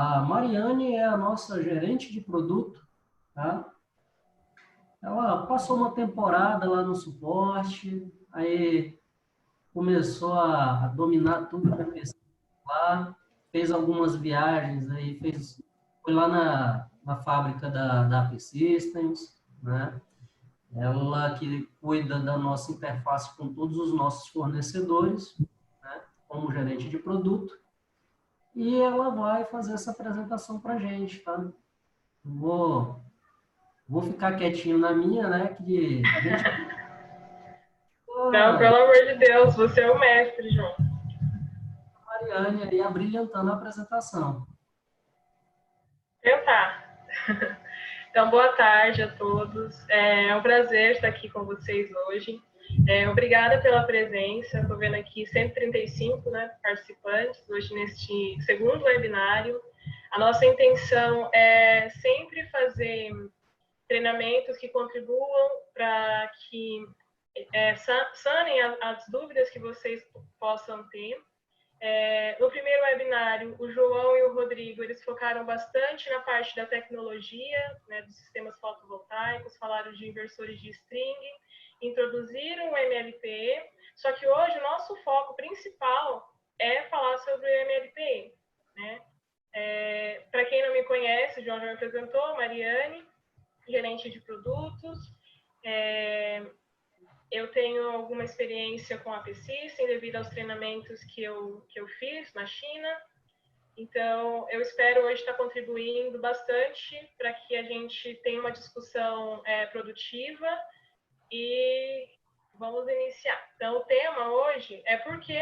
A Mariane é a nossa gerente de produto, tá? Ela passou uma temporada lá no suporte, aí começou a dominar tudo que é pesquisa lá, fez algumas viagens, aí foi lá na fábrica da AP Systems, né? Ela que cuida da nossa interface com todos os nossos fornecedores, né? Como gerente de produto, e ela vai fazer essa apresentação para a gente, tá? Vou, vou ficar quietinho na minha, né? Que a gente. Não, pelo amor de Deus, você é o mestre, João. Mariane aí abrilhantando a apresentação. Tentar. Então, boa tarde a todos. É um prazer estar aqui com vocês hoje. Obrigada pela presença. Estou vendo aqui 135, né, participantes hoje neste segundo webinário. A nossa intenção é sempre fazer treinamentos que contribuam para que sanem as dúvidas que vocês possam ter. No primeiro webinário, o João e o Rodrigo, eles focaram bastante na parte da tecnologia, né, dos sistemas fotovoltaicos, falaram de inversores de string, introduziram o MLPE, só que hoje o nosso foco principal é falar sobre o MLPE. Né? Para quem não me conhece, o João já me apresentou, Mariane, gerente de produtos. Eu tenho alguma experiência com a P-System devido aos treinamentos que eu fiz na China. Então, eu espero hoje estar contribuindo bastante para que a gente tenha uma discussão produtiva e vamos iniciar. Então, o tema hoje é por que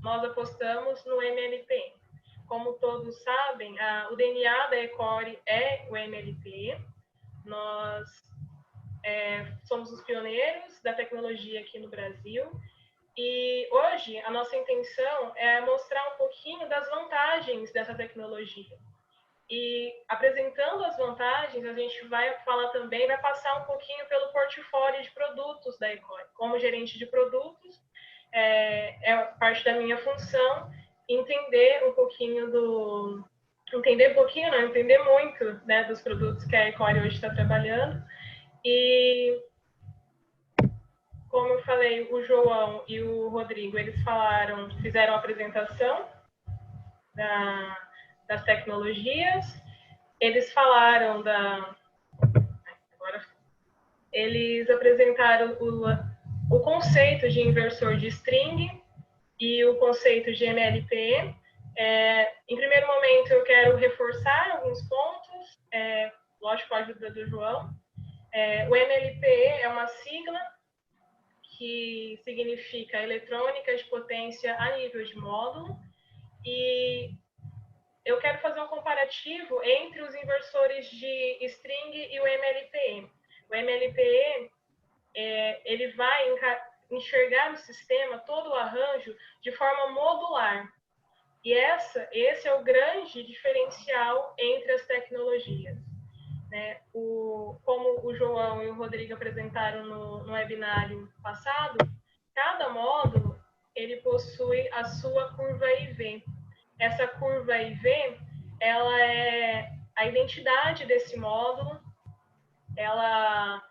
nós apostamos no MLP. Como todos sabem, o DNA da Ecore é o MLP. Nós somos os pioneiros da tecnologia aqui no Brasil. E hoje a nossa intenção é mostrar um pouquinho das vantagens dessa tecnologia. E apresentando as vantagens, a gente vai falar também, vai passar um pouquinho pelo portfólio de produtos da Ecore. Como gerente de produtos, é parte da minha função entender um pouquinho entender muito, né, dos produtos que a Ecore hoje está trabalhando. E, como eu falei, o João e o Rodrigo, eles fizeram a apresentação das tecnologias, eles falaram eles apresentaram o conceito de inversor de string e o conceito de MLPE. Em primeiro momento, eu quero reforçar alguns pontos, lógico, com a ajuda do João. O MLPE é uma sigla que significa eletrônica de potência a nível de módulo, e eu quero fazer um comparativo entre os inversores de string e o MLPE. O MLPE, ele vai enxergar no sistema todo o arranjo de forma modular, e esse é o grande diferencial entre as tecnologias. Né? Como o João e o Rodrigo apresentaram no webinário passado, cada módulo ele possui a sua curva IV. Essa curva IV, ela é a identidade desse módulo, ela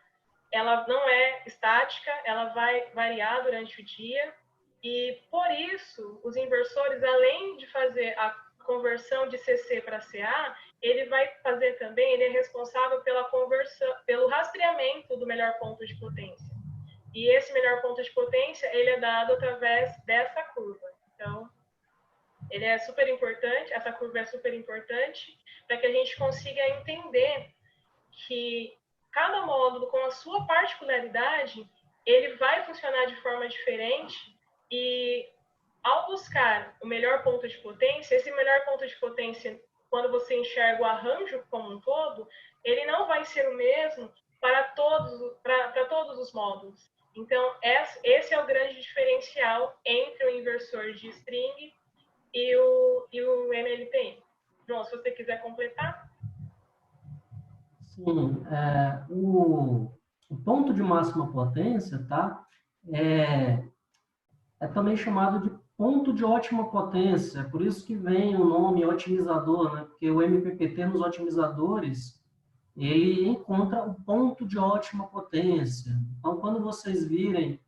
não é estática, ela vai variar durante o dia, e por isso os inversores, além de fazer a conversão de CC para CA, ele vai fazer também, ele é responsável pela conversão, pelo rastreamento do melhor ponto de potência. E esse melhor ponto de potência, ele é dado através dessa curva. Então, ele é super importante, essa curva é super importante para que a gente consiga entender que cada módulo, com a sua particularidade, ele vai funcionar de forma diferente, e ao buscar o melhor ponto de potência, esse melhor ponto de potência, quando você enxerga o arranjo como um todo, ele não vai ser o mesmo para todos os módulos. Então, esse é o grande diferencial entre o inversor de string e o MLPE. João, se você quiser completar. Sim, o ponto de máxima potência, tá? É também chamado de ponto de ótima potência, por isso que vem o nome otimizador, né? Porque o MPPT nos otimizadores, ele encontra o ponto de ótima potência. Então, quando vocês virem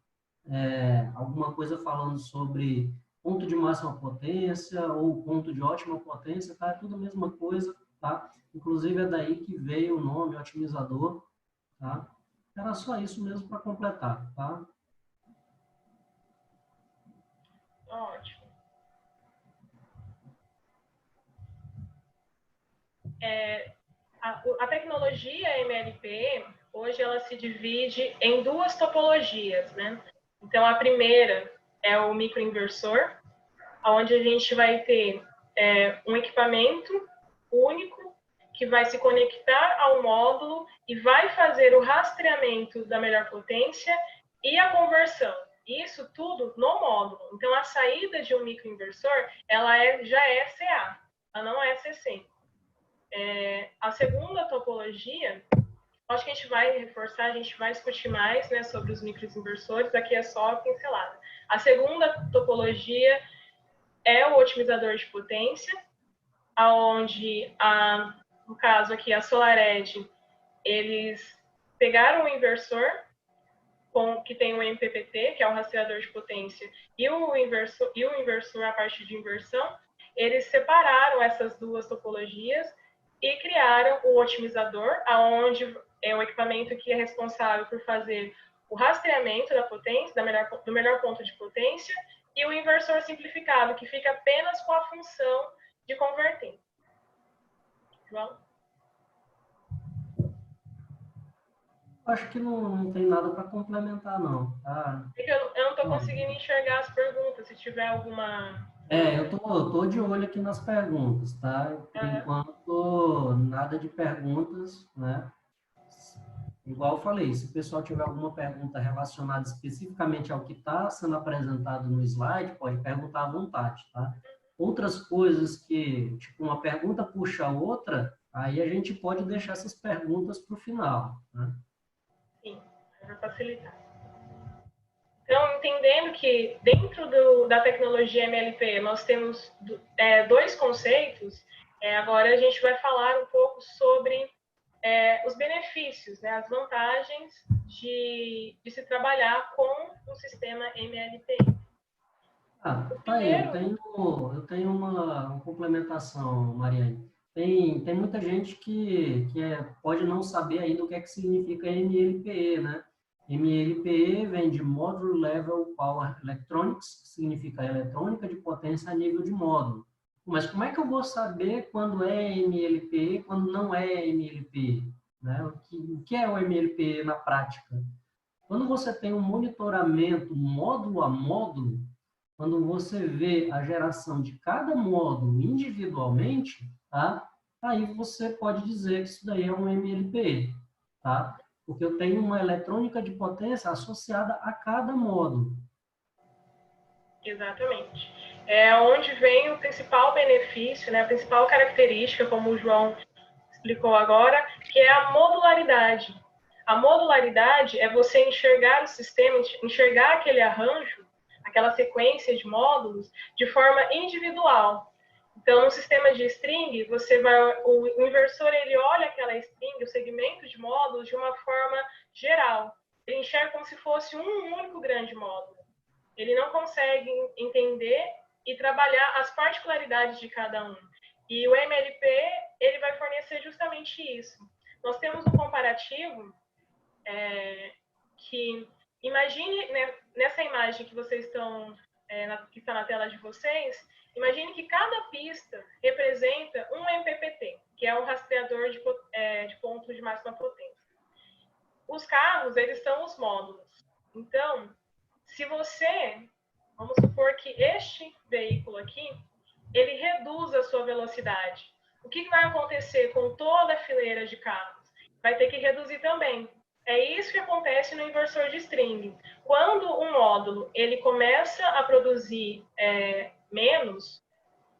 alguma coisa falando sobre ponto de máxima potência ou ponto de ótima potência, tá? É tudo a mesma coisa, tá? Inclusive é daí que veio o nome otimizador, tá? Era só isso mesmo para completar, tá? Ótimo. A tecnologia MLP, hoje, ela se divide em duas topologias, né? Então, a primeira é o microinversor, onde a gente vai ter um equipamento único que vai se conectar ao módulo e vai fazer o rastreamento da melhor potência e a conversão. Isso tudo no módulo. Então, a saída de um microinversor, ela já é CA, ela não é CC. A segunda topologia, acho que a gente vai reforçar, a gente vai discutir mais, né, sobre os microinversores, aqui é só pincelada. A segunda topologia é o otimizador de potência, onde, no caso aqui, a SolarEdge, eles pegaram o inversor, que tem o MPPT, que é o rastreador de potência, e o inversor, a parte de inversão, eles separaram essas duas topologias e criaram o otimizador, onde é o equipamento que é responsável por fazer o rastreamento da potência, do melhor ponto de potência, e o inversor simplificado, que fica apenas com a função de converter. João? Acho que não tem nada para complementar, não. Tá? Eu não estou conseguindo enxergar as perguntas. Se tiver alguma... Eu tô de olho aqui nas perguntas, tá? Por enquanto, nada de perguntas, né? Igual eu falei, se o pessoal tiver alguma pergunta relacionada especificamente ao que está sendo apresentado no slide, pode perguntar à vontade, tá? Outras coisas que, tipo, uma pergunta puxa a outra, aí a gente pode deixar essas perguntas para o final, né? Sim, para facilitar. Então, entendendo que dentro da tecnologia MLP nós temos dois conceitos, agora a gente vai falar um pouco sobre os benefícios, né, as vantagens de se trabalhar com o sistema MLP. Tá aí, eu tenho uma complementação, Mariane. Tem muita gente que pode não saber ainda o que é que significa MLPE, né? MLPE vem de Module Level Power Electronics, que significa eletrônica de potência a nível de módulo. Mas como é que eu vou saber quando é MLPE e quando não é MLPE? Né? O que é o MLPE na prática? Quando você tem um monitoramento módulo a módulo, quando você vê a geração de cada módulo individualmente, tá? Aí você pode dizer que isso daí é um MLPE, tá? Porque eu tenho uma eletrônica de potência associada a cada módulo. Exatamente. É onde vem o principal benefício, né, a principal característica, como o João explicou agora, que é a modularidade. A modularidade é você enxergar o sistema, enxergar aquele arranjo, aquela sequência de módulos, de forma individual. Então, no sistema de string, o inversor ele olha aquela string, o segmento de módulos, de uma forma geral. Ele enxerga como se fosse um único grande módulo. Ele não consegue entender e trabalhar as particularidades de cada um. E o MLP, ele vai fornecer justamente isso. Nós temos um comparativo que, imagine, né, nessa imagem que vocês estão, que está na tela de vocês, imagine que cada pista representa um MPPT, que é um rastreador de pontos de máxima potência. Os carros, eles são os módulos. Então, se você, vamos supor que este veículo aqui, ele reduz a sua velocidade. O que vai acontecer com toda a fileira de carros? Vai ter que reduzir também. É isso que acontece no inversor de string. Quando um módulo ele começa a produzir menos,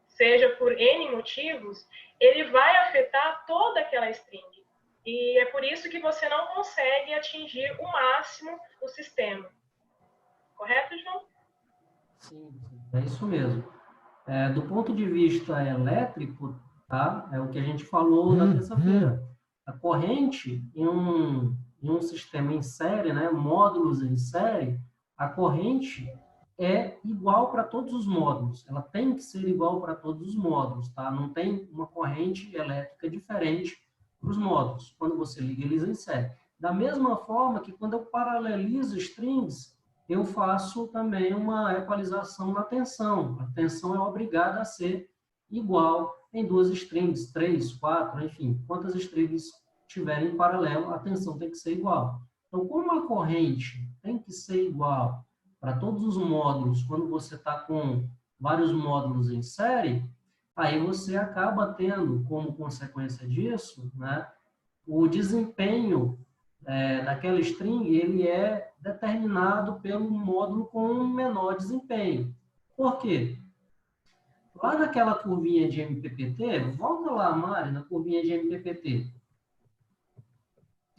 seja por N motivos, ele vai afetar toda aquela string. E é por isso que você não consegue atingir o máximo do sistema. Correto, João? Sim. É isso mesmo. Do ponto de vista elétrico, tá? É o que a gente falou na terça-feira. A corrente em um sistema em série, né? Módulos em série, a corrente é igual para todos os módulos. Ela tem que ser igual para todos os módulos, tá? Não tem uma corrente elétrica diferente para os módulos, quando você liga eles em série. Da mesma forma que quando eu paralelizo strings, eu faço também uma equalização na tensão. A tensão é obrigada a ser igual em duas strings, 3, 4, enfim, quantas strings tiverem em paralelo, a tensão tem que ser igual. Então, como a corrente tem que ser igual para todos os módulos, quando você está com vários módulos em série, aí você acaba tendo, como consequência disso, né, o desempenho daquela string, ele é determinado pelo módulo com um menor desempenho. Por quê? Lá naquela curvinha de MPPT, volta lá, Mari, na curvinha de MPPT.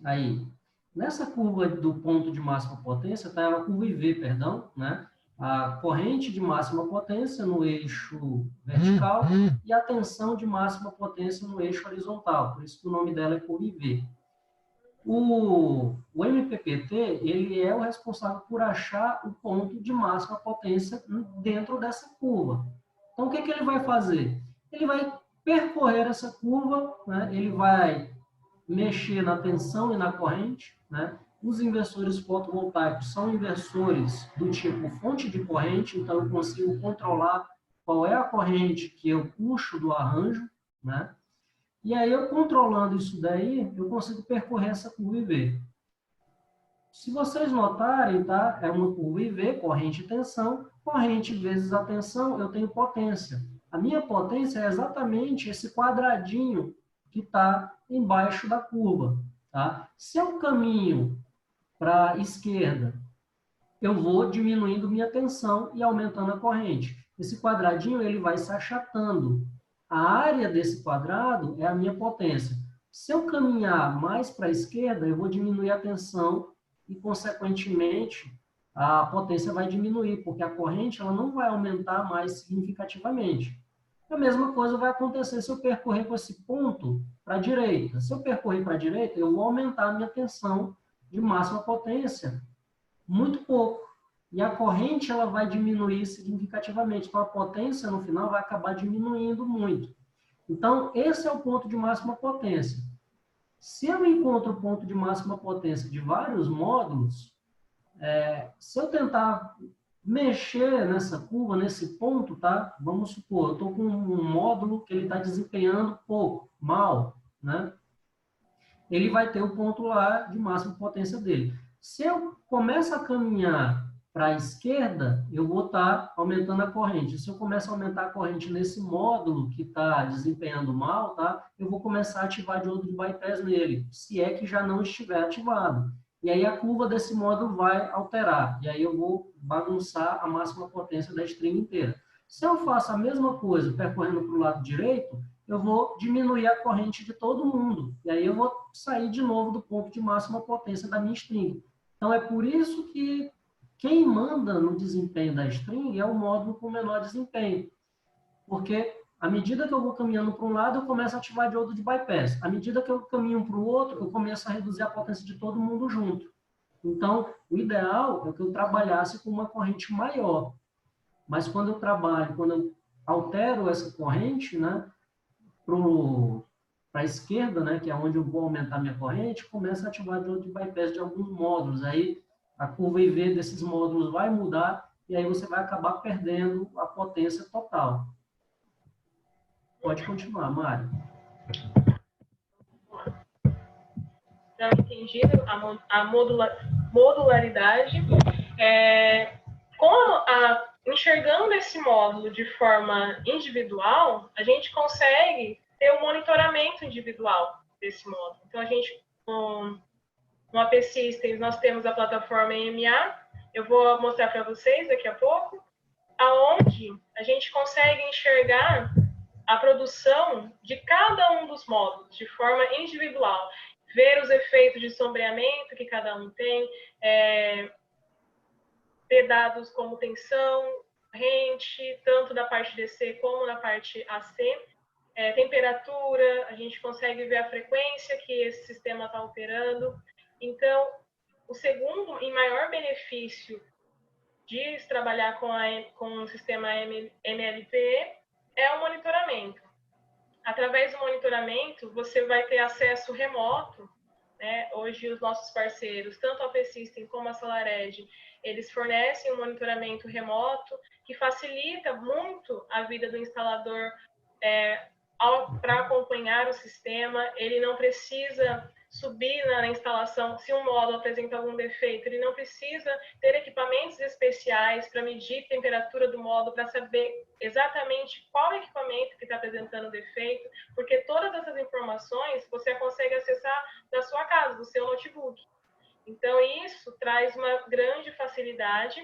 Aí, nessa curva do ponto de máxima potência, está a curva IV, perdão, né? A corrente de máxima potência no eixo vertical e a tensão de máxima potência no eixo horizontal. Por isso que o nome dela é curva IV. O MPPT, ele é o responsável por achar o ponto de máxima potência dentro dessa curva. Então, o que, que ele vai fazer? Ele vai percorrer essa curva, né? Ele vai mexer na tensão e na corrente, né? Os inversores fotovoltaicos são inversores do tipo fonte de corrente, então eu consigo controlar qual é a corrente que eu puxo do arranjo, né? E aí, eu controlando isso daí, eu consigo percorrer essa curva IV. Se vocês notarem, tá? É uma curva IV, corrente e tensão. Corrente vezes a tensão, eu tenho potência. A minha potência é exatamente esse quadradinho que está embaixo da curva. Tá? Se eu caminho para a esquerda, eu vou diminuindo minha tensão e aumentando a corrente. Esse quadradinho ele vai se achatando. A área desse quadrado é a minha potência. Se eu caminhar mais para a esquerda, eu vou diminuir a tensão e, consequentemente, a potência vai diminuir, porque a corrente ela não vai aumentar mais significativamente. A mesma coisa vai acontecer se eu percorrer com esse ponto para a direita. Se eu percorrer para a direita, eu vou aumentar a minha tensão de máxima potência muito pouco. E a corrente ela vai diminuir significativamente. Então, a potência, no final, vai acabar diminuindo muito. Então, esse é o ponto de máxima potência. Se eu encontro o ponto de máxima potência de vários módulos, se eu tentar mexer nessa curva, nesse ponto, tá? Vamos supor, eu estou com um módulo que ele está desempenhando pouco, mal, né? Ele vai ter o ponto lá de máxima potência dele. Se eu começo a caminhar para a esquerda, eu vou estar aumentando a corrente. Se eu começo a aumentar a corrente nesse módulo que está desempenhando mal, tá? Eu vou começar a ativar diodo de bypass nele, se é que já não estiver ativado. E aí a curva desse módulo vai alterar. E aí eu vou bagunçar a máxima potência da string inteira. Se eu faço a mesma coisa percorrendo para o lado direito, eu vou diminuir a corrente de todo mundo. E aí eu vou sair de novo do ponto de máxima potência da minha string. Então, é por isso que quem manda no desempenho da string é o módulo com menor desempenho. Porque à medida que eu vou caminhando para um lado, eu começo a ativar diodo de bypass. À medida que eu caminho para o outro, eu começo a reduzir a potência de todo mundo junto. Então, o ideal é que eu trabalhasse com uma corrente maior. Mas quando eu trabalho, quando eu altero essa corrente, né, para a esquerda, né, que é onde eu vou aumentar minha corrente, começa a ativar diodo de bypass de alguns módulos. Aí a curva IV desses módulos vai mudar e aí você vai acabar perdendo a potência total. Pode continuar, Mário. Não entendido a modularidade. Enxergando esse módulo de forma individual, a gente consegue ter um monitoramento individual desse módulo. Então, a gente, no AP Systems, nós temos a plataforma EMA, eu vou mostrar para vocês daqui a pouco, aonde a gente consegue enxergar a produção de cada um dos módulos de forma individual, ver os efeitos de sombreamento que cada um tem, ter dados como tensão, corrente, tanto da parte DC como da parte AC. Temperatura, a gente consegue ver a frequência que esse sistema está operando. Então, o segundo e maior benefício de trabalhar com o sistema MLPE é o monitoramento. Através do monitoramento, você vai ter acesso remoto, né? Hoje, os nossos parceiros, tanto a P-System como a SolarEdge, eles fornecem um monitoramento remoto que facilita muito a vida do instalador para acompanhar o sistema. Ele não precisa subir na instalação, se um módulo apresenta algum defeito, ele não precisa ter equipamentos especiais para medir a temperatura do módulo, para saber exatamente qual equipamento que está apresentando defeito, porque todas essas informações você consegue acessar da sua casa, do seu notebook. Então, isso traz uma grande facilidade.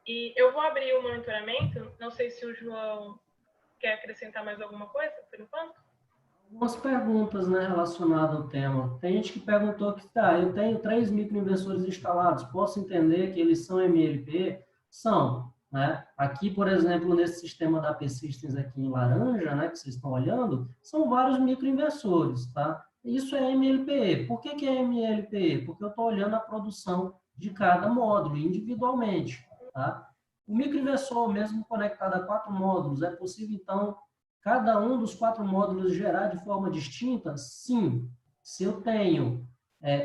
E eu vou abrir o monitoramento, não sei se o João quer acrescentar mais alguma coisa, por enquanto? Algumas perguntas, né, relacionadas ao tema. Tem gente que perguntou que, eu tenho 3 microinversores instalados, posso entender que eles são MLP? São, né? Aqui, por exemplo, nesse sistema da P-Systems aqui em laranja, né, que vocês estão olhando, são vários microinversores, tá? Isso é MLPE. Por que é MLPE? Porque eu estou olhando a produção de cada módulo individualmente, tá? O microinversor, mesmo conectado a 4 módulos, é possível, então, cada um dos 4 módulos gerar de forma distinta? Sim. Se eu tenho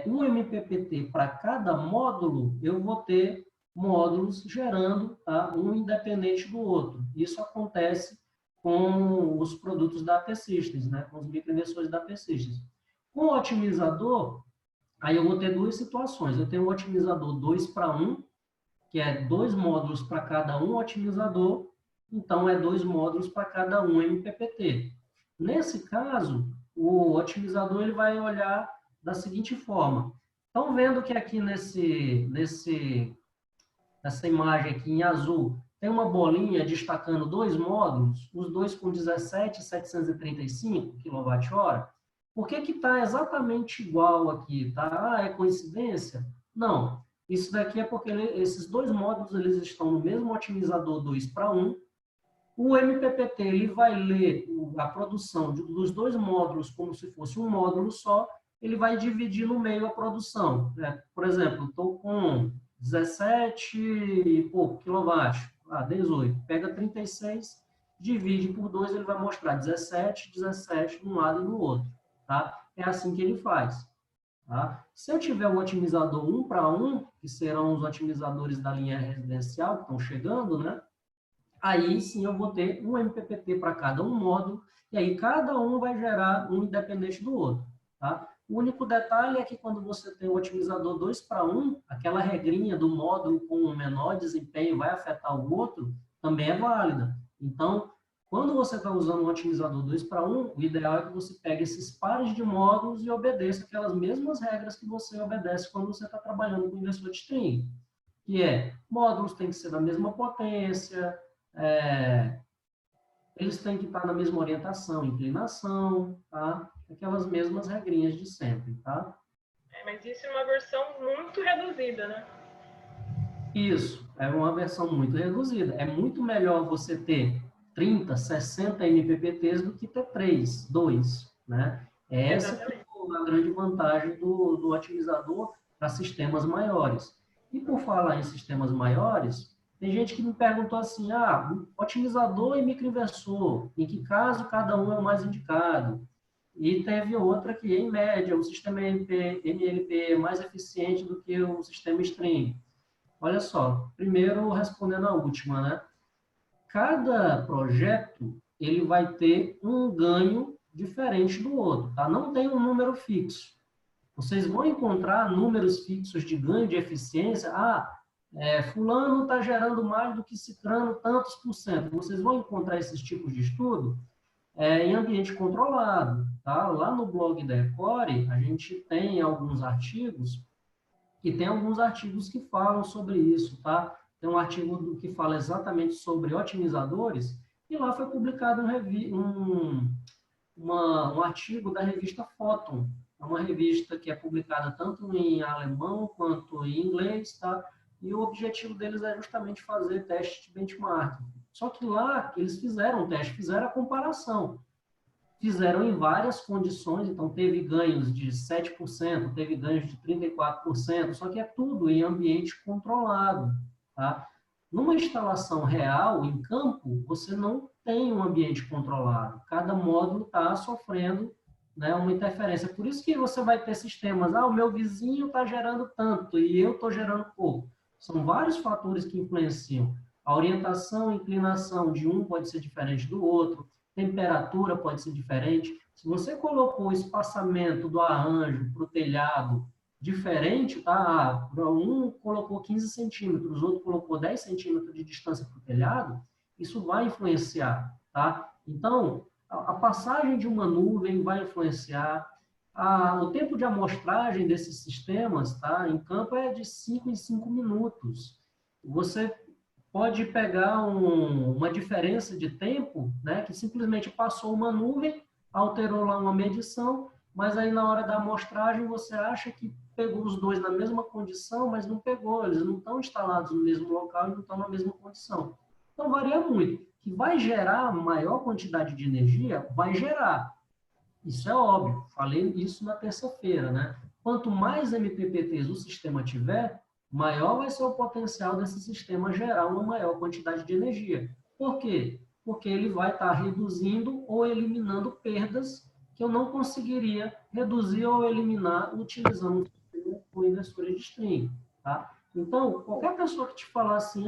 um MPPT para cada módulo, eu vou ter módulos gerando, tá, um independente do outro. Isso acontece com os produtos da P-Systems, né, com os microinversores da P-Systems. Com o otimizador, aí eu vou ter duas situações. Eu tenho um otimizador 2:1, que é 2 módulos para cada um otimizador, então é 2 módulos para cada um MPPT. Nesse caso, o otimizador ele vai olhar da seguinte forma. Estão vendo que aqui nessa imagem aqui em azul, tem uma bolinha destacando 2 módulos, os dois com 17.735 kWh? Por que está exatamente igual aqui? Tá? É coincidência? Não. Isso daqui é porque esses 2 módulos eles estão no mesmo otimizador 2:1. O MPPT ele vai ler a produção dos 2 módulos como se fosse um módulo só, ele vai dividir no meio a produção. Né? Por exemplo, estou com 17 e pouco quilowatts, 18. Pega 36, divide por 2, ele vai mostrar 17, 17 num lado e no outro. Tá? É assim que ele faz. Tá? Se eu tiver um otimizador 1:1, que serão os otimizadores da linha residencial que estão chegando, né? Aí sim eu vou ter um MPPT para cada um módulo, e aí cada um vai gerar um independente do outro. Tá? O único detalhe é que quando você tem o otimizador 2:1, aquela regrinha do módulo com o menor desempenho vai afetar o outro, também é válida. Então, quando você está usando um otimizador 2:1, o ideal é que você pegue esses pares de módulos e obedeça aquelas mesmas regras que você obedece quando você está trabalhando com inversor de string, que é, módulos têm que ser da mesma potência, eles têm que estar na mesma orientação, inclinação, tá? Aquelas mesmas regrinhas de sempre, tá? Mas isso é uma versão muito reduzida, né? Isso, é uma versão muito reduzida. É muito melhor você ter 30, 60 MPPTs do que ter 3, 2, né? Essa é a grande vantagem do otimizador para sistemas maiores. E por falar em sistemas maiores, tem gente que me perguntou assim, otimizador e microinversor, em que caso cada um é o mais indicado? E teve outra que, em média, o sistema MLP é mais eficiente do que o sistema string. Olha só, primeiro respondendo a última, né? Cada projeto ele vai ter um ganho diferente do outro, tá? Não tem um número fixo. Vocês vão encontrar números fixos de ganho de eficiência. Fulano está gerando mais do que ciclano tantos por cento. Vocês vão encontrar esses tipos de estudo em ambiente controlado, tá? Lá no blog da Ecore, a gente tem alguns artigos e tem alguns artigos que falam sobre isso, tá? Tem um artigo que fala exatamente sobre otimizadores, e lá foi publicado um artigo da revista Photon. É uma revista que é publicada tanto em alemão quanto em inglês, tá? e o objetivo deles é justamente fazer teste de benchmarking. Só que lá eles fizeram o teste, fizeram a comparação. Fizeram em várias condições, então teve ganhos de 7%, teve ganhos de 34%, só que é tudo em ambiente controlado, tá? Numa instalação real, em campo, você não tem um ambiente controlado. Cada módulo está sofrendo, né, uma interferência. Por isso que você vai ter sistemas, o meu vizinho está gerando tanto e eu estou gerando pouco. São vários fatores que influenciam. A orientação e inclinação de um pode ser diferente do outro, temperatura pode ser diferente. Se você colocou o espaçamento do arranjo para o telhado diferente, tá? Um colocou 15 centímetros, o outro colocou 10 centímetros de distância para o telhado, isso vai influenciar, tá? Então, a passagem de uma nuvem vai influenciar, o tempo de amostragem desses sistemas, tá? Em campo é de 5 em 5 minutos. Você pode pegar uma diferença de tempo, né, que simplesmente passou uma nuvem, alterou lá uma medição, mas aí na hora da amostragem você acha que pegou os dois na mesma condição, mas não pegou, eles não estão instalados no mesmo local e não estão na mesma condição. Então varia muito. Que vai gerar maior quantidade de energia, vai gerar. Isso é óbvio, falei isso na terça-feira, né? Quanto mais MPPTs o sistema tiver, maior vai ser o potencial desse sistema gerar uma maior quantidade de energia. Por quê? Porque ele vai estar reduzindo ou eliminando perdas que eu não conseguiria reduzir ou eliminar utilizando o sistema com inversores de string. Tá? Então, qualquer pessoa que te falar assim,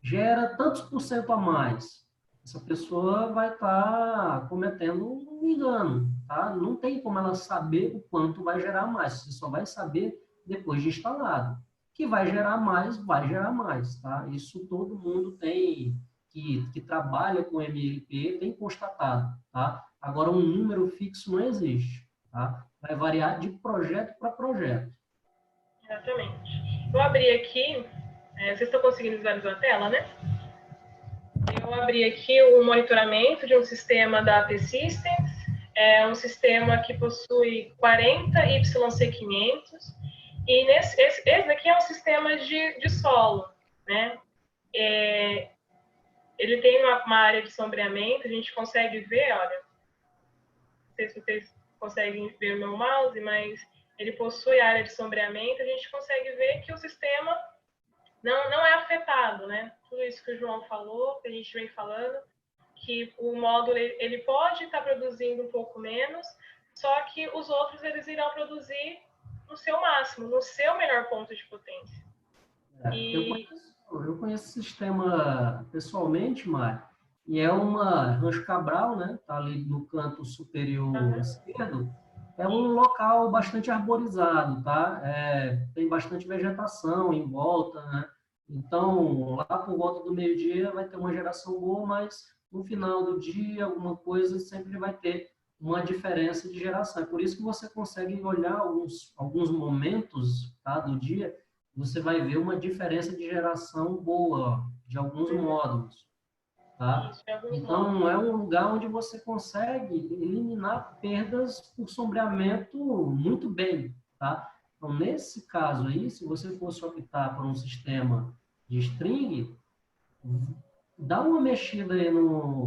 gera tantos por cento a mais, essa pessoa vai estar cometendo um engano, tá? Não tem como ela saber o quanto vai gerar mais, você só vai saber depois de instalado. Que vai gerar mais, tá? Isso todo mundo tem, que trabalha com MLP, tem constatado, tá? Agora, um número fixo não existe, tá? Vai variar de projeto para projeto. Exatamente. Vou abrir aqui, vocês estão conseguindo visualizar a tela, né? Eu abri aqui o monitoramento de um sistema da AP Systems, é um sistema que possui 40 YC500, e esse daqui é um sistema de solo, né? Ele tem uma área de sombreamento, a gente consegue ver, olha, não sei se vocês conseguem ver o meu mouse, mas ele possui área de sombreamento, a gente consegue ver que o sistema não é afetado, né? Tudo isso que o João falou, que a gente vem falando, que o módulo ele pode estar produzindo um pouco menos, só que os outros eles irão produzir no seu máximo, no seu melhor ponto de potência. Eu conheço esse sistema pessoalmente, Mário, e é uma Rancho Cabral, né? Tá ali no canto superior esquerdo. É um local bastante arborizado, tá? Tem bastante vegetação em volta, né? Então, lá por volta do meio-dia vai ter uma geração boa, mas no final do dia, alguma coisa sempre vai ter uma diferença de geração. É por isso que você consegue olhar alguns momentos, tá, do dia, você vai ver uma diferença de geração boa de alguns módulos, tá? Então, é um lugar onde você consegue eliminar perdas por sombreamento muito bem, tá? Então, nesse caso aí, se você fosse optar por um sistema de string, dá uma mexida aí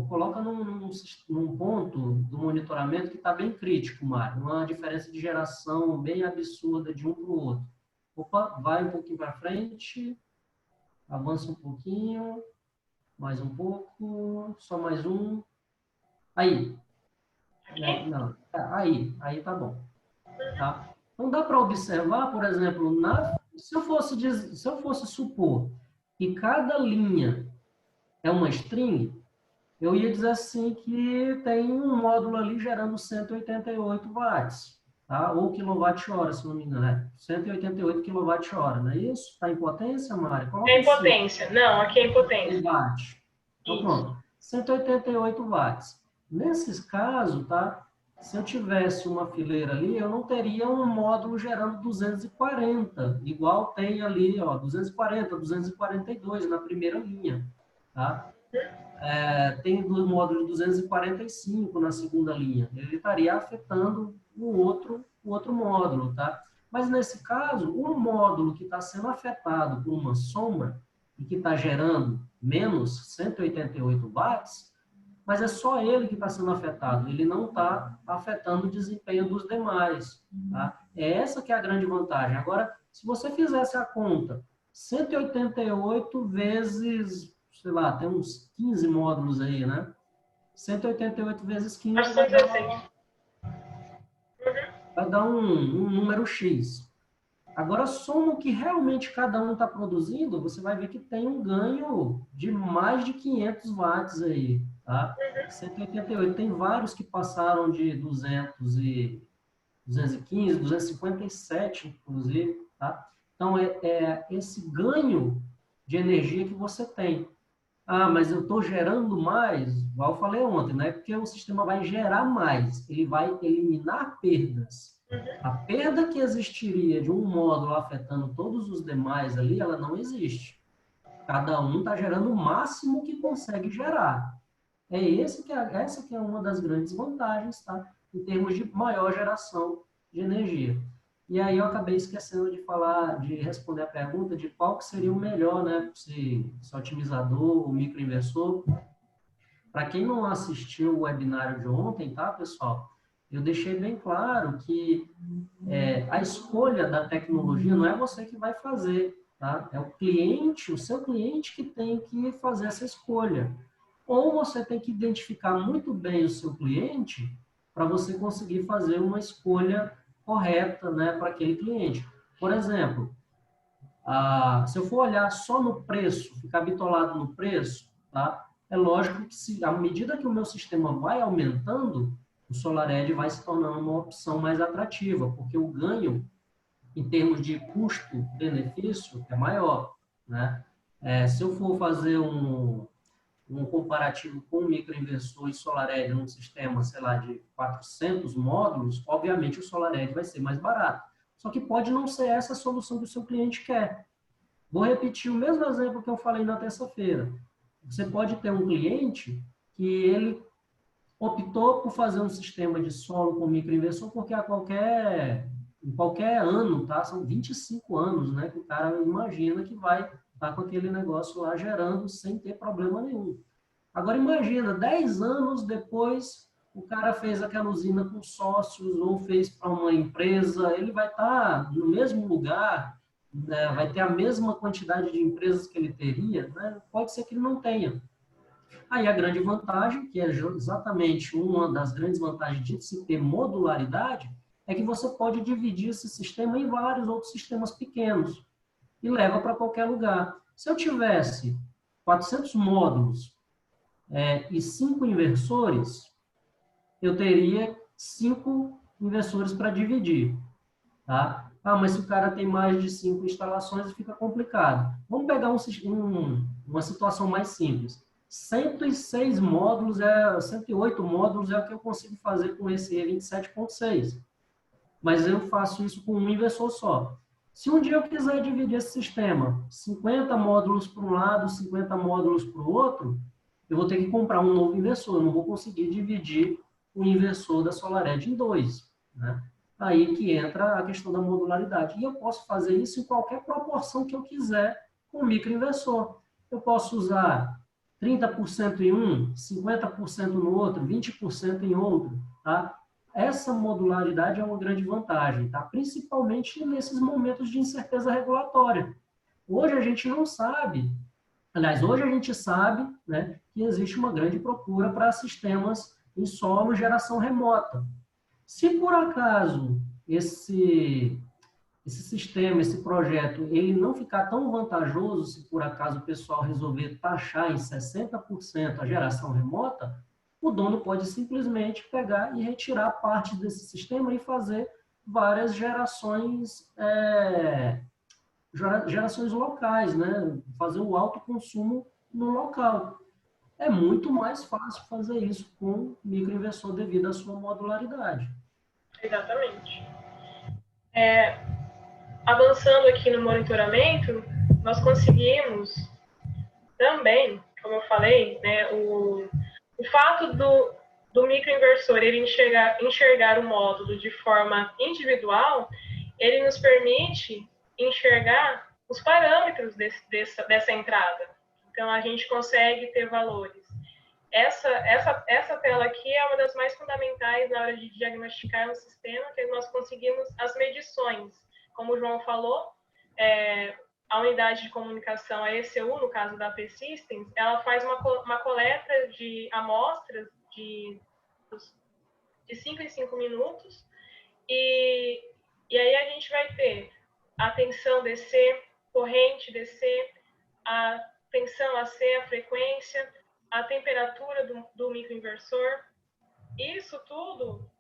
coloca num ponto do monitoramento que está bem crítico, Mário, uma diferença de geração bem absurda de um para o outro. Opa, vai um pouquinho para frente, avança um pouquinho, mais um pouco, só mais um. Aí. Não, aí tá bom. Tá? Então dá para observar, por exemplo, se eu fosse supor que cada linha é uma string, eu ia dizer assim que tem um módulo ali gerando 188 watts. Tá? Ou quilowatt-hora, se não me engano, né? 188 kWh, não é isso? Está em potência, Mari? É em potência. Não, aqui é em potência. Watts. Então, pronto. 188 watts. Nesses casos, tá? Se eu tivesse uma fileira ali, eu não teria um módulo gerando 240, igual tem ali, ó, 240, 242 na primeira linha, tá? Tem do módulo de 245 na segunda linha. Ele estaria afetando o outro módulo, tá? Mas, nesse caso, o módulo que está sendo afetado por uma sombra e que está gerando menos 188 watts, mas é só ele que está sendo afetado, ele não está afetando o desempenho dos demais. Tá? É essa que é a grande vantagem. Agora, se você fizesse a conta, 188 vezes, sei lá, tem uns 15 módulos aí, né? 188 vezes 15 Acho que são 16. vai dar um número X. Agora, soma o que realmente cada um está produzindo, você vai ver que tem um ganho de mais de 500 watts aí, tá? 188. Tem vários que passaram de 215, 257, inclusive, tá? Então, é esse ganho de energia que você tem. Ah, mas eu estou gerando mais, igual eu falei ontem, não é porque o sistema vai gerar mais, ele vai eliminar perdas. A perda que existiria de um módulo afetando todos os demais ali, ela não existe. Cada um está gerando o máximo que consegue gerar. Essa que é uma das grandes vantagens, tá? Em termos de maior geração de energia. E aí eu acabei esquecendo de falar, de responder a pergunta de qual que seria o melhor, né? Se otimizador ou microinversor. Para quem não assistiu o webinário de ontem, tá, pessoal? Eu deixei bem claro que a escolha da tecnologia não é você que vai fazer, tá? É o cliente, o seu cliente que tem que fazer essa escolha. Ou você tem que identificar muito bem o seu cliente para você conseguir fazer uma escolha correta, né, para aquele cliente. Por exemplo, se eu for olhar só no preço, ficar bitolado no preço, tá? É lógico que à medida que o meu sistema vai aumentando, o SolarEdge vai se tornando uma opção mais atrativa, porque o ganho em termos de custo-benefício é maior, né? Se eu for fazer um comparativo com o microinversor e SolarEdge num sistema, sei lá, de 400 módulos, obviamente o SolarEdge vai ser mais barato. Só que pode não ser essa a solução que o seu cliente quer. Vou repetir o mesmo exemplo que eu falei na terça-feira. Você pode ter um cliente que ele optou por fazer um sistema de solo com microinversor porque em qualquer ano, tá? São 25 anos, né? Que o cara imagina que vai estar com aquele negócio lá gerando sem ter problema nenhum. Agora imagina, 10 anos depois, o cara fez aquela usina com sócios ou fez para uma empresa, ele vai estar no mesmo lugar, né? Vai ter a mesma quantidade de empresas que ele teria, né? Pode ser que ele não tenha. Aí a grande vantagem, que é exatamente uma das grandes vantagens de se ter modularidade, é que você pode dividir esse sistema em vários outros sistemas pequenos e leva para qualquer lugar. Se eu tivesse 400 módulos e 5 inversores, eu teria 5 inversores para dividir. Tá? Ah, mas se o cara tem mais de 5 instalações, fica complicado. Vamos pegar uma situação mais simples. 106 módulos, 108 módulos é o que eu consigo fazer com esse E27.6. Mas eu faço isso com um inversor só. Se um dia eu quiser dividir esse sistema, 50 módulos para um lado, 50 módulos para o outro, eu vou ter que comprar um novo inversor. Eu não vou conseguir dividir o inversor da SolarEdge em dois, né? Aí que entra a questão da modularidade. E eu posso fazer isso em qualquer proporção que eu quiser com o microinversor. Eu posso usar 30% em um, 50% no outro, 20% em outro, tá? Essa modularidade é uma grande vantagem, tá? Principalmente nesses momentos de incerteza regulatória. Hoje a gente não sabe, aliás, hoje a gente sabe, né, que existe uma grande procura para sistemas em solo geração remota. Se por acaso esse sistema, esse projeto, ele não ficar tão vantajoso, se por acaso o pessoal resolver taxar em 60% a geração remota, o dono pode simplesmente pegar e retirar parte desse sistema e fazer várias gerações locais, né? Fazer o autoconsumo no local. É muito mais fácil fazer isso com microinversor devido à sua modularidade. Exatamente. Avançando aqui no monitoramento, nós conseguimos também, como eu falei, né, o fato do microinversor ele enxergar o módulo de forma individual, ele nos permite enxergar os parâmetros dessa entrada. Então, a gente consegue ter valores. Essa tela aqui é uma das mais fundamentais na hora de diagnosticar um sistema, que nós conseguimos as medições. Como o João falou, a unidade de comunicação, a ECU, no caso da P-Systems, ela faz uma coleta de amostras de 5 em 5 minutos, e aí a gente vai ter a tensão DC, corrente DC, a tensão AC, a frequência, a temperatura do microinversor. Isso tudo,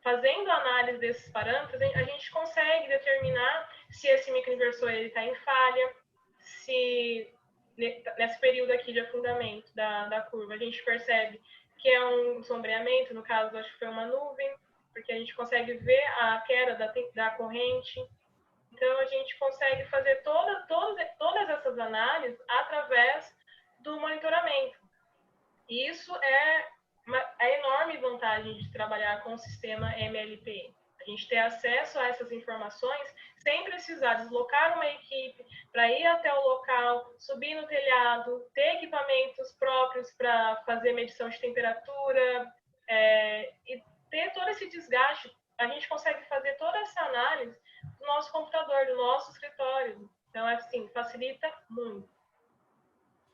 fazendo análise desses parâmetros, a gente consegue determinar se esse microinversor está em falha, se nesse período aqui de afundamento da curva a gente percebe que é um sombreamento, no caso acho que foi uma nuvem, porque a gente consegue ver a queda da corrente. Então a gente consegue fazer todas essas análises através do monitoramento. E isso é a enorme vantagem de trabalhar com o sistema MLP. A gente ter acesso a essas informações sem precisar deslocar uma equipe para ir até o local, subir no telhado, ter equipamentos próprios para fazer medição de temperatura, e ter todo esse desgaste. A gente consegue fazer toda essa análise do nosso computador, do nosso escritório. Então, assim, facilita muito.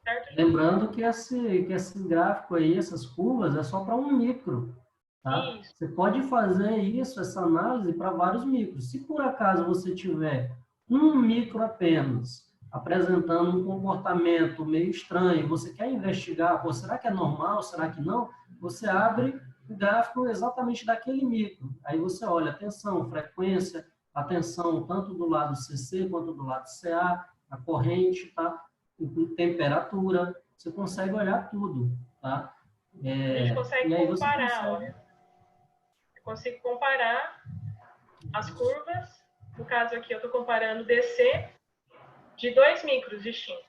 Certo? Lembrando que esse gráfico aí, essas curvas, é só para um micro. Tá? Você pode fazer isso, essa análise, para vários micros. Se por acaso você tiver um micro apenas, apresentando um comportamento meio estranho, você quer investigar, pô, será que é normal, será que não? Você abre o gráfico exatamente daquele micro. Aí você olha a tensão, frequência, a tensão tanto do lado CC quanto do lado CA, a corrente, tá? Temperatura, você consegue olhar tudo, tá? A gente consegue e aí comparar, você consegue... olha. Eu consigo comparar as curvas. No caso aqui, eu estou comparando DC de 2 micros distintos.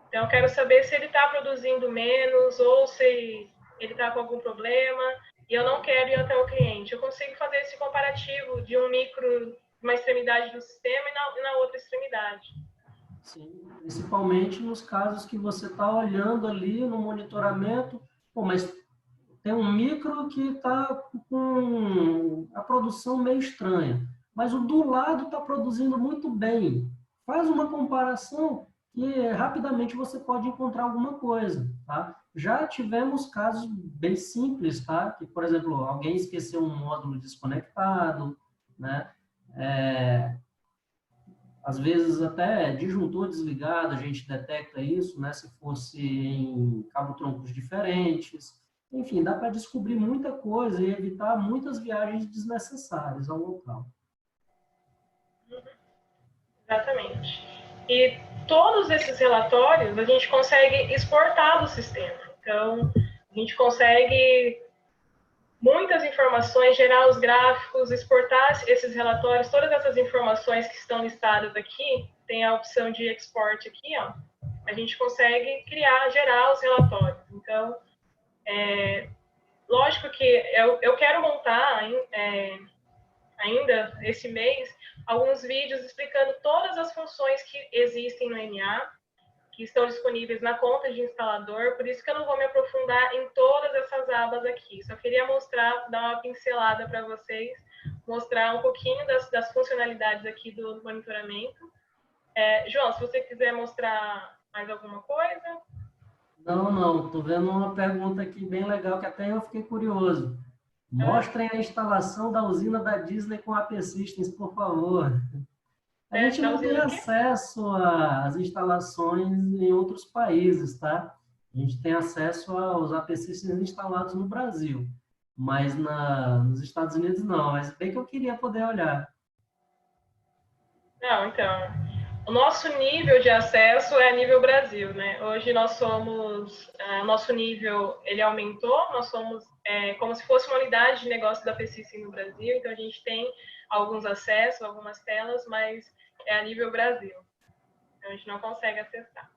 Então, eu quero saber se ele está produzindo menos ou se ele está com algum problema e eu não quero ir até o cliente. Eu consigo fazer esse comparativo de um micro, uma extremidade do sistema e na outra extremidade. Sim, principalmente nos casos que você está olhando ali no monitoramento, pô, mas tem um micro que está com a produção meio estranha, mas o do lado está produzindo muito bem. Faz uma comparação que rapidamente você pode encontrar alguma coisa, tá? Já tivemos casos bem simples, tá? Que, por exemplo, alguém esqueceu um módulo desconectado, né? Às vezes até disjuntor desligado, a gente detecta isso, né? Se fosse em cabo-troncos diferentes. Enfim, dá para descobrir muita coisa e evitar muitas viagens desnecessárias ao local. Exatamente. E todos esses relatórios a gente consegue exportar do sistema. Então, a gente consegue muitas informações, gerar os gráficos, exportar esses relatórios, todas essas informações que estão listadas aqui, tem a opção de export aqui, ó. A gente consegue gerar os relatórios. Então, lógico que eu quero montar ainda esse mês alguns vídeos explicando todas as funções que existem no NA, que estão disponíveis na conta de instalador, por isso que eu não vou me aprofundar em todas essas abas aqui. Só queria mostrar, dar uma pincelada para vocês, mostrar um pouquinho das funcionalidades aqui do monitoramento. João, se você quiser mostrar mais alguma coisa. Não, estou vendo uma pergunta aqui bem legal, que até eu fiquei curioso. Mostrem a instalação da usina da Disney com a P-Systems, por favor. A gente não tem acesso às instalações em outros países, tá? A gente tem acesso aos AP-Systems instalados no Brasil, mas nos Estados Unidos não. Mas bem que eu queria poder olhar. Não, então, o nosso nível de acesso é a nível Brasil, né? Hoje nós somos, nosso nível, ele aumentou, nós somos como se fosse uma unidade de negócio da P-Systems no Brasil, então a gente tem alguns acessos, algumas telas, mas é a nível Brasil. Então, a gente não consegue acessar.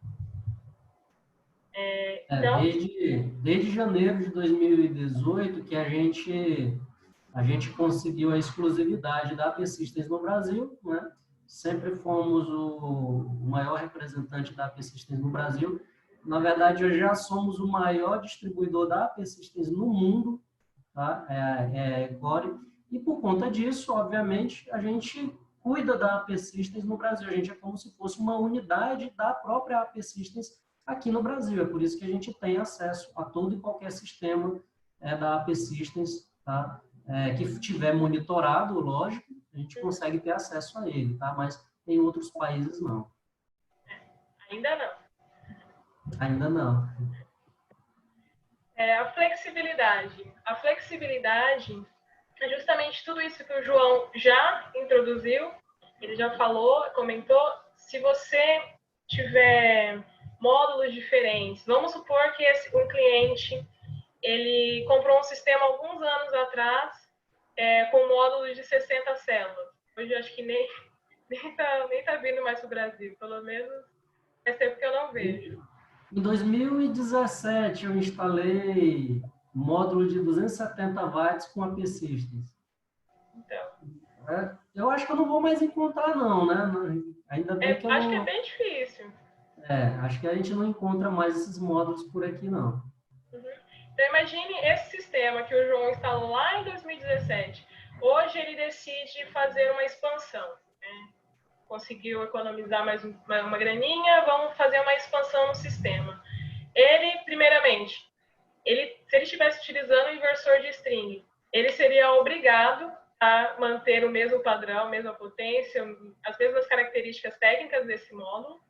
Desde janeiro de 2018 que a A gente conseguiu a exclusividade da AP Systems no Brasil, né? Sempre fomos o maior representante da AP Systems no Brasil. Na verdade, hoje já somos o maior distribuidor da AP Systems no mundo, tá? Core. E por conta disso, obviamente, a gente cuida da AP Systems no Brasil. A gente é como se fosse uma unidade da própria AP Systems aqui no Brasil. É por isso que a gente tem acesso a todo e qualquer sistema da AP Systems, tá? Que tiver monitorado, lógico, a gente consegue ter acesso a ele, tá? Mas em outros países, não. Ainda não. Ainda não. A flexibilidade. A flexibilidade é justamente tudo isso que o João já introduziu, ele já falou, comentou. Se você tiver módulos diferentes, vamos supor que um cliente ele comprou um sistema alguns anos atrás com módulos de 60 células. Hoje acho que nem tá vindo mais para o Brasil, pelo menos faz tempo que eu não vejo. Em 2017 eu instalei módulo de 270 watts com AP Systems. Então. Eu acho que eu não vou mais encontrar não, né? Ainda bem que eu acho não... que é bem difícil. Acho que a gente não encontra mais esses módulos por aqui, não. Então, imagine esse sistema que o João instalou lá em 2017. Hoje ele decide fazer uma expansão. Né? Conseguiu economizar mais uma graninha, vamos fazer uma expansão no sistema. Ele, primeiramente, se ele estivesse utilizando o inversor de string, ele seria obrigado a manter o mesmo padrão, a mesma potência, as mesmas características técnicas desse módulo.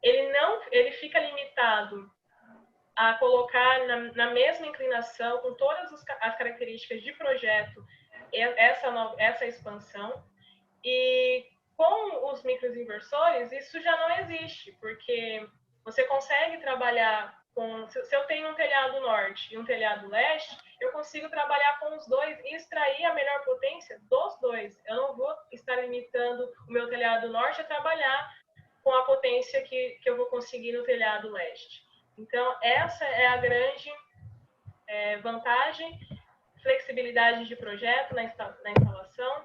Ele fica limitado a colocar na mesma inclinação, com todas as características de projeto, essa expansão. E com os microinversores, isso já não existe, porque você consegue trabalhar com... Se eu tenho um telhado norte e um telhado leste, eu consigo trabalhar com os dois e extrair a melhor potência dos dois. Eu não vou estar limitando o meu telhado norte a trabalhar com a potência que eu vou conseguir no telhado leste. Então, essa é a grande vantagem, flexibilidade de projeto na instalação.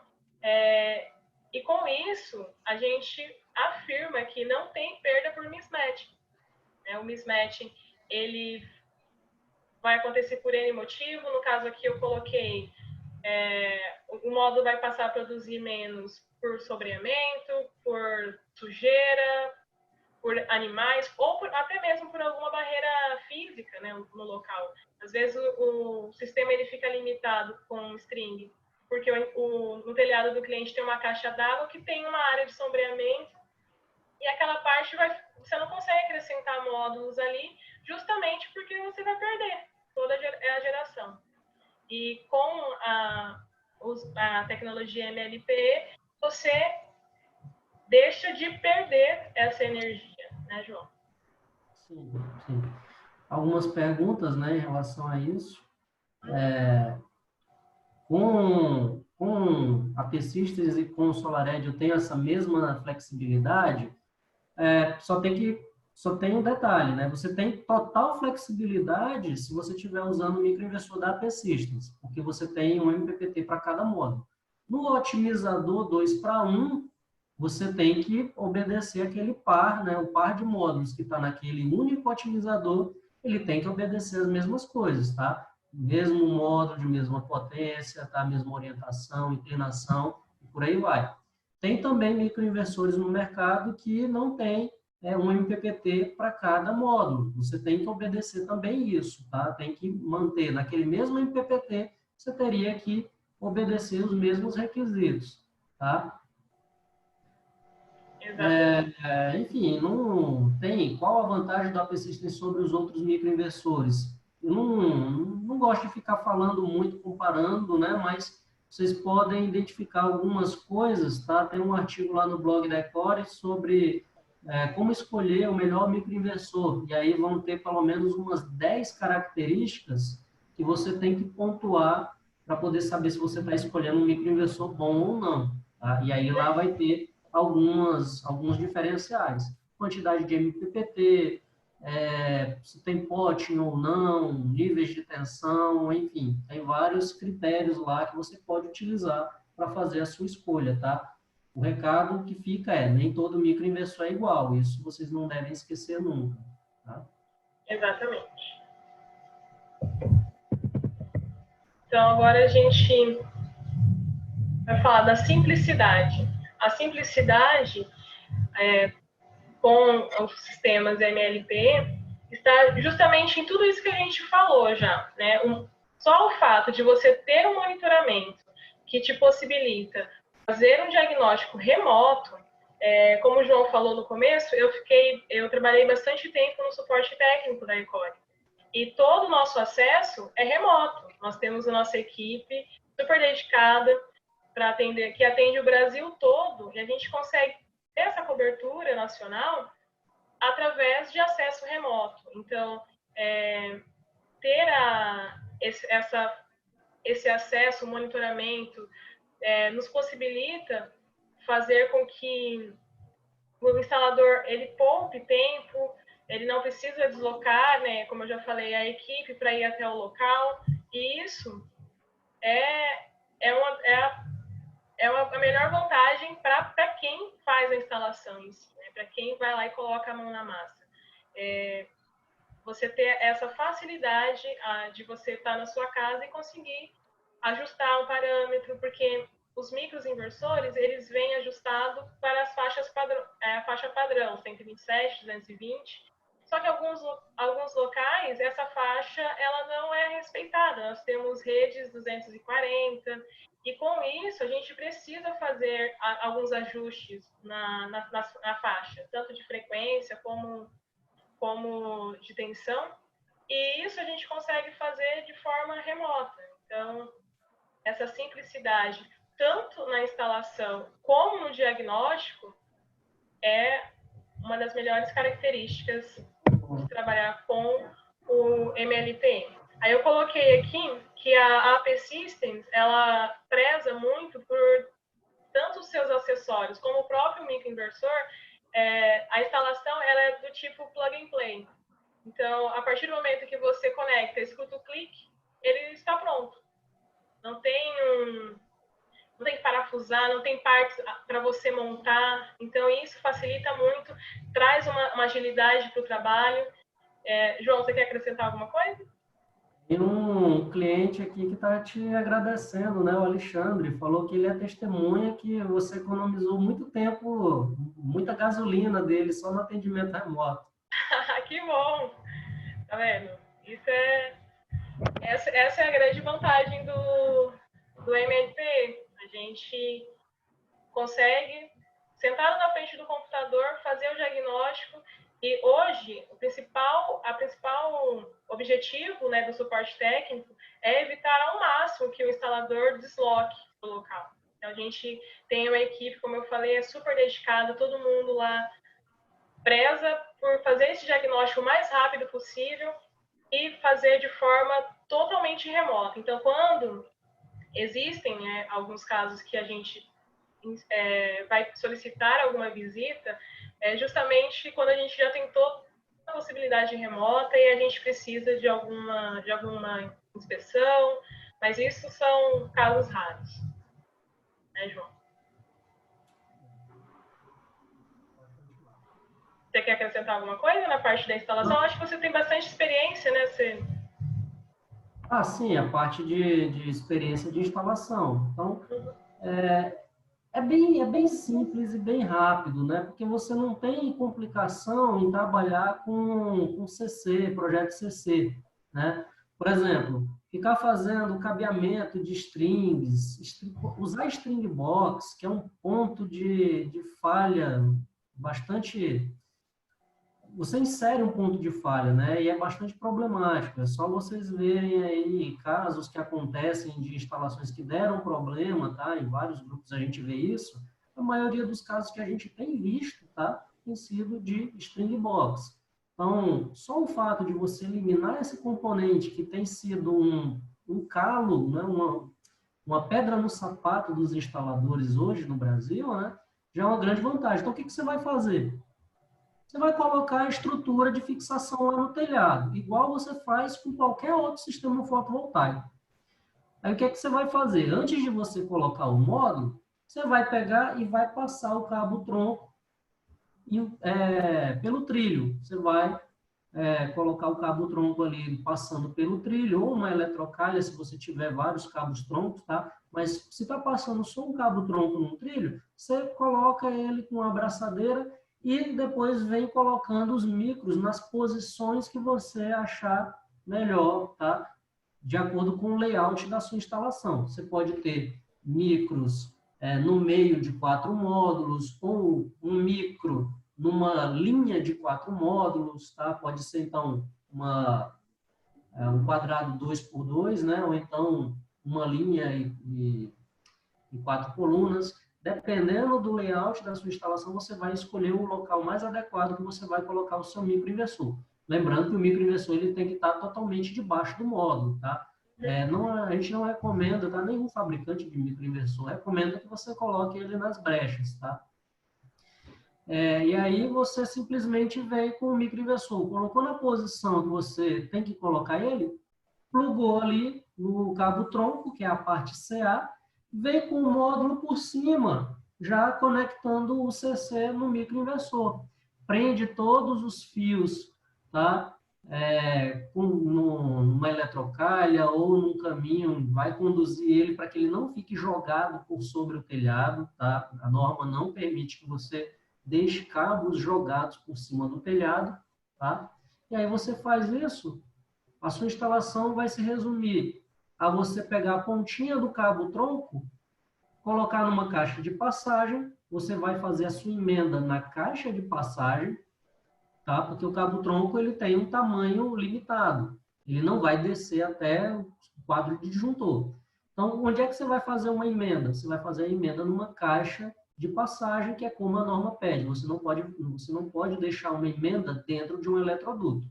E com isso, a gente afirma que não tem perda por mismatch. O mismatch, ele vai acontecer por N motivo. No caso aqui, eu coloquei o módulo vai passar a produzir menos por sobreamento, por sujeira, por animais, ou até mesmo por alguma barreira física, né, no local. Às vezes o sistema ele fica limitado com string, porque no telhado do cliente tem uma caixa d'água que tem uma área de sombreamento, e aquela parte você não consegue acrescentar módulos ali, justamente porque você vai perder toda a geração. E com a tecnologia MLPE, você deixa de perder essa energia, né, João? Sim, sim. Algumas perguntas, né, em relação a isso. Com a AP Systems e com o SolarEdge eu tenho essa mesma flexibilidade, só tem um detalhe, né? Você tem total flexibilidade se você estiver usando o microinversor da AP Systems, porque você tem um MPPT para cada módulo. No otimizador 2:1, você tem que obedecer aquele par, né? O par de módulos que está naquele único otimizador, ele tem que obedecer as mesmas coisas, tá? Mesmo módulo de mesma potência, tá? Mesma orientação, inclinação, e por aí vai. Tem também microinversores no mercado que não tem um MPPT para cada módulo. Você tem que obedecer também isso, tá? Tem que manter naquele mesmo MPPT, você teria que obedecer os mesmos requisitos, tá? Enfim, não tem qual a vantagem do AP Systems sobre os outros microinversores. Eu não gosto de ficar falando muito, comparando, né? Mas vocês podem identificar algumas coisas, tá? Tem um artigo lá no blog da Ecore sobre como escolher o melhor microinversor. E aí vão ter pelo menos umas 10 características que você tem que pontuar para poder saber se você está escolhendo um microinversor bom ou não. Tá? E aí lá vai ter alguns diferenciais. Quantidade de MPPT, se tem pote ou não, níveis de tensão, enfim, tem vários critérios lá que você pode utilizar para fazer a sua escolha, tá? O recado que fica nem todo microinversor é igual, isso vocês não devem esquecer nunca, tá? Exatamente. Então, agora a gente vai falar da simplicidade. A simplicidade com os sistemas MLP está justamente em tudo isso que a gente falou já, né? Só o fato de você ter um monitoramento que te possibilita fazer um diagnóstico remoto, como o João falou no começo, eu trabalhei bastante tempo no suporte técnico da Ecore. E todo o nosso acesso é remoto. Nós temos a nossa equipe super dedicada para atender, que atende o Brasil todo, e a gente consegue ter essa cobertura nacional através de acesso remoto. Então, ter esse acesso, o monitoramento, nos possibilita fazer com que o instalador ele poupe tempo, ele não precisa deslocar, né, como eu já falei, a equipe para ir até o local, e isso é a melhor vantagem para quem faz a instalação em si, né, para quem vai lá e coloca a mão na massa. Você ter essa facilidade de você estar na sua casa e conseguir ajustar um parâmetro, porque os microinversores, eles vêm ajustados para as faixas a faixa padrão, 127, 220, só que alguns locais, essa faixa, ela não é respeitada. Nós temos redes 240, e com isso a gente precisa fazer alguns ajustes na faixa, tanto de frequência como de tensão, e isso a gente consegue fazer de forma remota. Então, essa simplicidade, tanto na instalação como no diagnóstico, é uma das melhores características de trabalhar com o MLPM. Aí eu coloquei aqui que a AP Systems, ela preza muito por tanto os seus acessórios como o próprio microinversor. A instalação ela é do tipo plug and play. Então, a partir do momento que você conecta, escuta o clique, ele está pronto. Não tem que parafusar, não tem partes para você montar. Então, isso facilita muito, traz uma agilidade para o trabalho. João, você quer acrescentar alguma coisa? Tem um cliente aqui que está te agradecendo, né? O Alexandre falou que ele é testemunha que você economizou muito tempo, muita gasolina dele só no atendimento remoto. Que bom! Tá vendo? Essa é a grande vantagem do MLP. A gente consegue, sentado na frente do computador, fazer o diagnóstico. E hoje, o principal objetivo, né, do suporte técnico é evitar ao máximo que o instalador desloque o local. Então, a gente tem uma equipe, como eu falei, é super dedicada, todo mundo lá preza por fazer esse diagnóstico o mais rápido possível e fazer de forma totalmente remota. Então, quando existem alguns casos que a gente vai solicitar alguma visita, justamente quando a gente já tentou a possibilidade remota e a gente precisa de alguma inspeção, mas isso são casos raros. Né, João? Você quer acrescentar alguma coisa na parte da instalação? Acho que você tem bastante experiência, né? Sim, a parte de experiência de instalação. Então, é bem simples e bem rápido, né? Porque você não tem complicação em trabalhar com CC, projeto CC, né? Por exemplo, ficar fazendo cabeamento de strings, usar string box, que é um ponto de falha bastante... Você insere um ponto de falha, né? E é bastante problemático. É só vocês verem aí casos que acontecem de instalações que deram problema, tá? Em vários grupos a gente vê isso. A maioria dos casos que a gente tem visto, tá? Tem sido de string box. Então, só o fato de você eliminar esse componente que tem sido um calo, né? Uma pedra no sapato dos instaladores hoje no Brasil, né? Já é uma grande vantagem. Então, o que você vai fazer? você vai colocar a estrutura de fixação lá no telhado, igual você faz com qualquer outro sistema fotovoltaico. Aí o que é que você vai fazer? Antes de você colocar o módulo, você vai pegar e vai passar o cabo-tronco pelo trilho. Você vai colocar o cabo-tronco ali passando pelo trilho, ou uma eletrocalha, se você tiver vários cabos-troncos, tá? Mas se está passando só um cabo-tronco no trilho, você coloca ele com uma abraçadeira e depois vem colocando os micros nas posições que você achar melhor, tá? De acordo com o layout da sua instalação. Você pode ter micros no meio de 4 módulos, ou um micro numa linha de 4 módulos, tá? Pode ser, então, um quadrado 2x2, né? Ou então uma linha e 4 colunas. Dependendo do layout da sua instalação, você vai escolher o local mais adequado que você vai colocar o seu microinversor. Lembrando que o microinversor ele tem que estar totalmente debaixo do módulo, tá? A gente não recomenda, tá? Nenhum fabricante de microinversor recomenda que você coloque ele nas brechas, tá? E aí você simplesmente vem com o microinversor, colocou na posição que você tem que colocar ele, plugou ali no cabo-tronco, que é a parte CA, vem com o módulo por cima, já conectando o CC no microinversor. Prende todos os fios, tá? Numa eletrocalha ou num caminho, vai conduzir ele para que ele não fique jogado por sobre o telhado, tá? A norma não permite que você deixe cabos jogados por cima do telhado, tá? E aí você faz isso, a sua instalação vai se resumir a você pegar a pontinha do cabo-tronco, colocar numa caixa de passagem, você vai fazer a sua emenda na caixa de passagem, tá? Porque o cabo-tronco ele tem um tamanho limitado, ele não vai descer até o quadro de disjuntor. Então, onde é que você vai fazer uma emenda? Você vai fazer a emenda numa caixa de passagem, que é como a norma pede. Você não pode deixar uma emenda dentro de um eletroduto.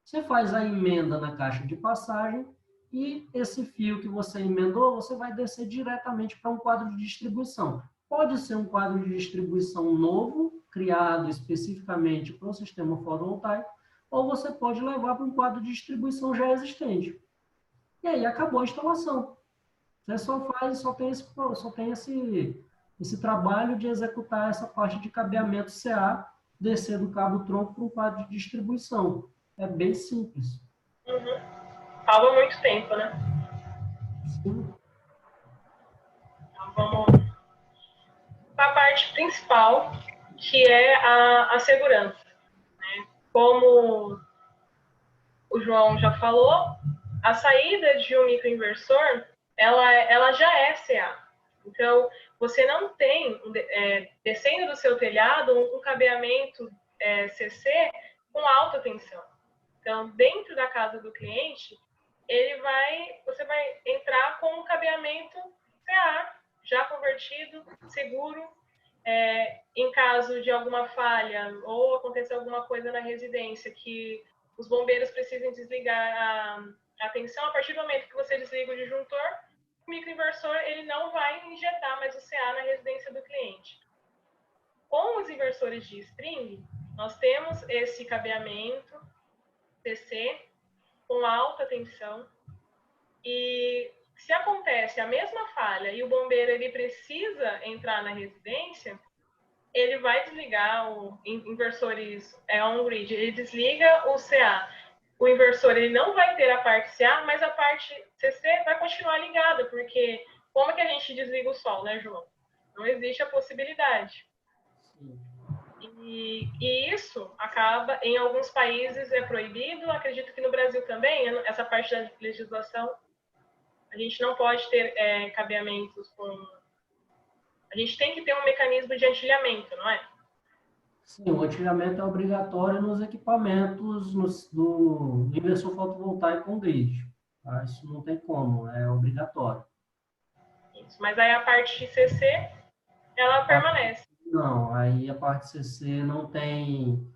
Você faz a emenda na caixa de passagem e esse fio que você emendou, você vai descer diretamente para um quadro de distribuição. Pode ser um quadro de distribuição novo, criado especificamente para o sistema fotovoltaico, ou você pode levar para um quadro de distribuição já existente. E aí acabou a instalação. Você só tem esse trabalho de executar essa parte de cabeamento CA, descer do cabo-tronco para um quadro de distribuição. É bem simples. Salva muito tempo, né? Sim. Então, vamos para a parte principal, que é a segurança. Né? Como o João já falou, a saída de um microinversor, ela já é CA. Então, você não tem, descendo do seu telhado, um cabeamento CC com alta tensão. Então, dentro da casa do cliente, você vai entrar com um cabeamento CA, já convertido, seguro. Em caso de alguma falha ou acontecer alguma coisa na residência que os bombeiros precisem desligar a tensão, a partir do momento que você desliga o disjuntor, o microinversor ele não vai injetar mais o CA na residência do cliente. Com os inversores de string, nós temos esse cabeamento CC com alta tensão, e se acontece a mesma falha e o bombeiro ele precisa entrar na residência, ele vai desligar inversores on-grid, ele desliga o CA. O inversor ele não vai ter a parte CA, mas a parte CC vai continuar ligada, porque como é que a gente desliga o sol, né, João? Não existe a possibilidade. E isso acaba, em alguns países é proibido, acredito que no Brasil também, essa parte da legislação, a gente não pode ter cabeamentos com... A gente tem que ter um mecanismo de antilhamento, não é? Sim, o antilhamento é obrigatório nos equipamentos do inversor fotovoltaico com grid. Tá? Isso não tem como, é obrigatório. Isso. Mas aí a parte de CC, ela permanece. Não, aí a parte CC não tem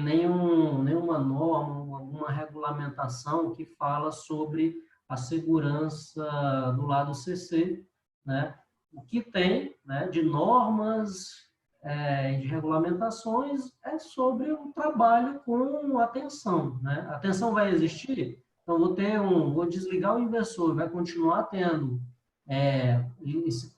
nenhuma norma, alguma regulamentação que fala sobre a segurança do lado CC, né? O que tem, né, de normas de regulamentações é sobre o trabalho com atenção, né? A tensão vai existir, então vou desligar o inversor, vai continuar tendo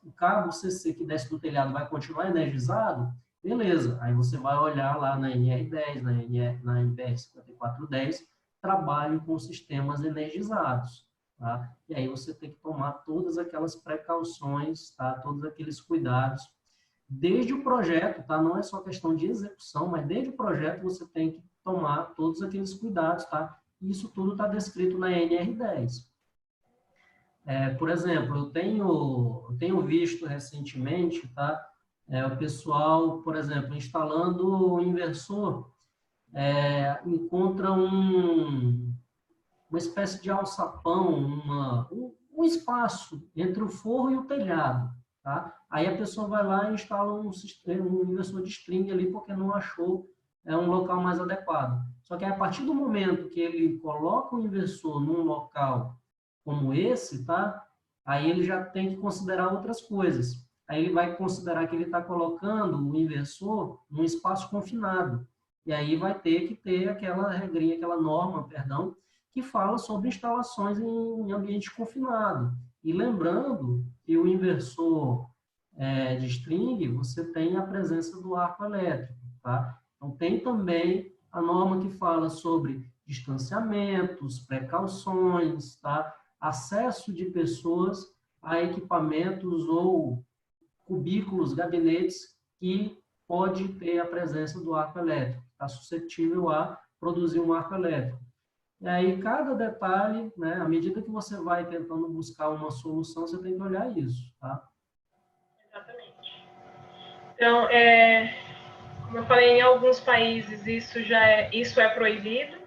o cabo CC que desce do telhado vai continuar energizado, beleza. Aí você vai olhar lá na NR10, na NBR 5410, trabalho com sistemas energizados, tá? E aí você tem que tomar todas aquelas precauções, tá? Todos aqueles cuidados desde o projeto, tá? Não é só questão de execução, mas desde o projeto você tem que tomar todos aqueles cuidados, tá? E isso tudo está descrito na NR10. Por exemplo, eu tenho visto recentemente, tá? O pessoal, por exemplo, instalando o inversor, encontra uma espécie de alçapão, um espaço entre o forro e o telhado, tá? Aí a pessoa vai lá e instala um inversor de string ali porque não achou um local mais adequado. Só que aí, a partir do momento que ele coloca o inversor num local como esse, tá? Aí ele já tem que considerar outras coisas. Aí ele vai considerar que ele está colocando o inversor num espaço confinado. E aí vai ter que ter aquela regrinha, aquela norma, perdão, que fala sobre instalações em ambiente confinado. E lembrando que o inversor de string, você tem a presença do arco elétrico, tá? Então, tem também a norma que fala sobre distanciamentos, precauções, tá? Acesso de pessoas a equipamentos ou cubículos, gabinetes que pode ter a presença do arco elétrico, está suscetível a produzir um arco elétrico. E aí, cada detalhe, né, à medida que você vai tentando buscar uma solução, você tem que olhar isso, tá? Exatamente. Então, como eu falei, em alguns países isso é proibido.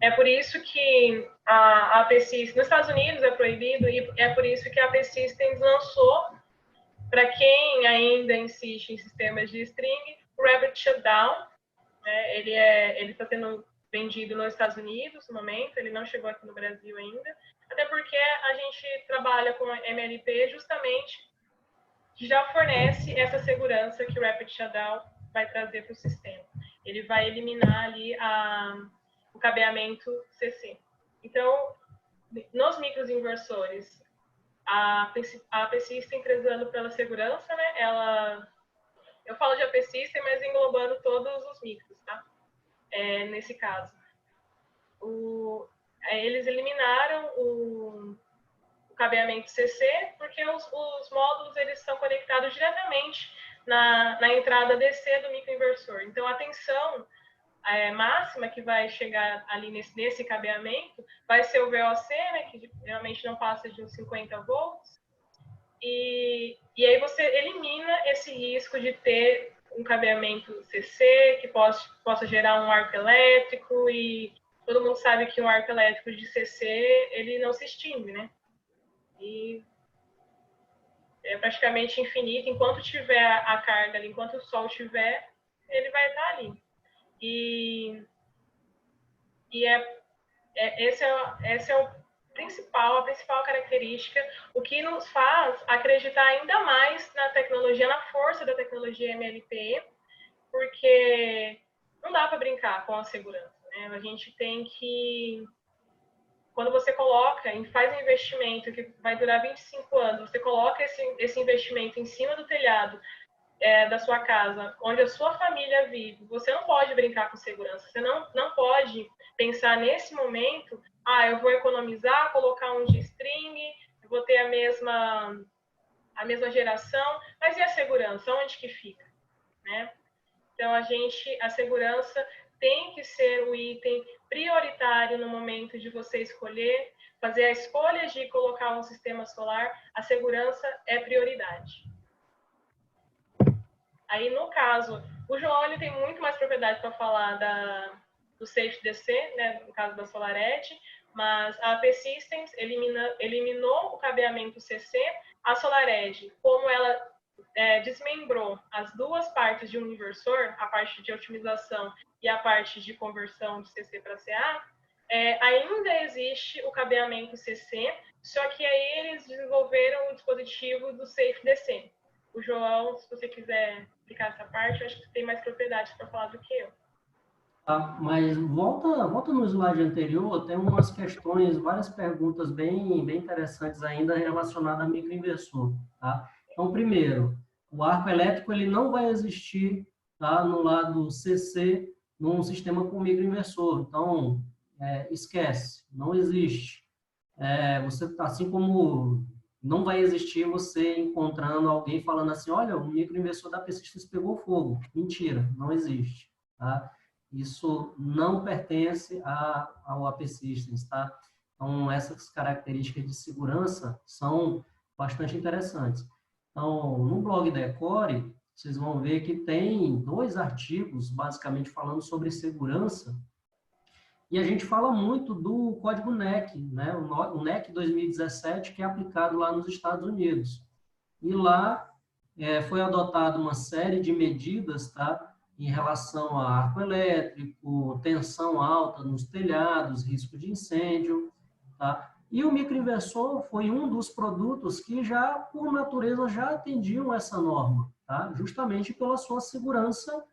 É por isso que a AP Systems, nos Estados Unidos é proibido, e é por isso que a AP Systems lançou, para quem ainda insiste em sistemas de string, o Rabbit Shutdown. Né? Ele está sendo vendido nos Estados Unidos no momento, ele não chegou aqui no Brasil ainda, até porque a gente trabalha com MLP justamente, que já fornece essa segurança que o Rapid Shutdown vai trazer para o sistema. Ele vai eliminar ali o cabeamento CC. Então, nos microinversores, a AP System prezando pela segurança, né? Eu falo de AP System, mas englobando todos os micros, tá? Nesse caso. Eles eliminaram o cabeamento CC, porque os módulos eles são conectados diretamente na entrada DC do microinversor. Então, a tensão máxima que vai chegar ali nesse cabeamento vai ser o VOC, né, que realmente não passa de uns 50 volts, e aí você elimina esse risco de ter um cabeamento CC que possa gerar um arco elétrico, e todo mundo sabe que um arco elétrico de CC ele não se extingue, né? E é praticamente infinito. Enquanto tiver a carga ali, enquanto o sol tiver, ele vai estar ali. Esse é a principal característica, o que nos faz acreditar ainda mais na tecnologia, na força da tecnologia MLP, porque não dá para brincar com a segurança, né? A gente tem que, quando você coloca e faz um investimento que vai durar 25 anos, você coloca esse investimento em cima do telhado da sua casa, onde a sua família vive, você não pode brincar com segurança. Você não pode pensar nesse momento, eu vou economizar, colocar um de string, vou ter a mesma geração, mas e a segurança? Onde que fica? Né? Então, a segurança tem que ser o item prioritário no momento de você escolher, fazer a escolha de colocar um sistema solar, a segurança é prioridade. Aí, no caso, o João ele tem muito mais propriedade para falar do Safe DC, né, no caso da SolarEdge, mas a AP Systems eliminou o cabeamento CC. A SolarEdge, como ela desmembrou as duas partes de um inversor, a parte de otimização e a parte de conversão de CC para CA, ainda existe o cabeamento CC, só que aí eles desenvolveram o dispositivo do Safe DC. o João, se você quiser explicar essa parte, eu acho que você tem mais propriedade para falar do que eu. Tá, mas volta no slide anterior, tem umas questões, várias perguntas bem interessantes ainda relacionadas a microinversor, tá? Então, primeiro, o arco elétrico ele não vai existir, tá, no lado CC, num sistema com microinversor. Então, esquece, não existe. Você, assim como não vai existir você encontrando alguém falando assim, olha, o microinversor da Persistence pegou fogo. Mentira, não existe, tá? Isso não pertence ao AP Systems, tá? Então, essas características de segurança são bastante interessantes. Então, no blog da Ecore, vocês vão ver que tem 2 artigos, basicamente, falando sobre segurança, e a gente fala muito do código NEC, né? O NEC 2017, que é aplicado lá nos Estados Unidos. E lá foi adotada uma série de medidas, tá? Em relação a arco elétrico, tensão alta nos telhados, risco de incêndio, tá? E o microinversor foi um dos produtos que já, por natureza, já atendiam essa norma, tá? Justamente pela sua segurança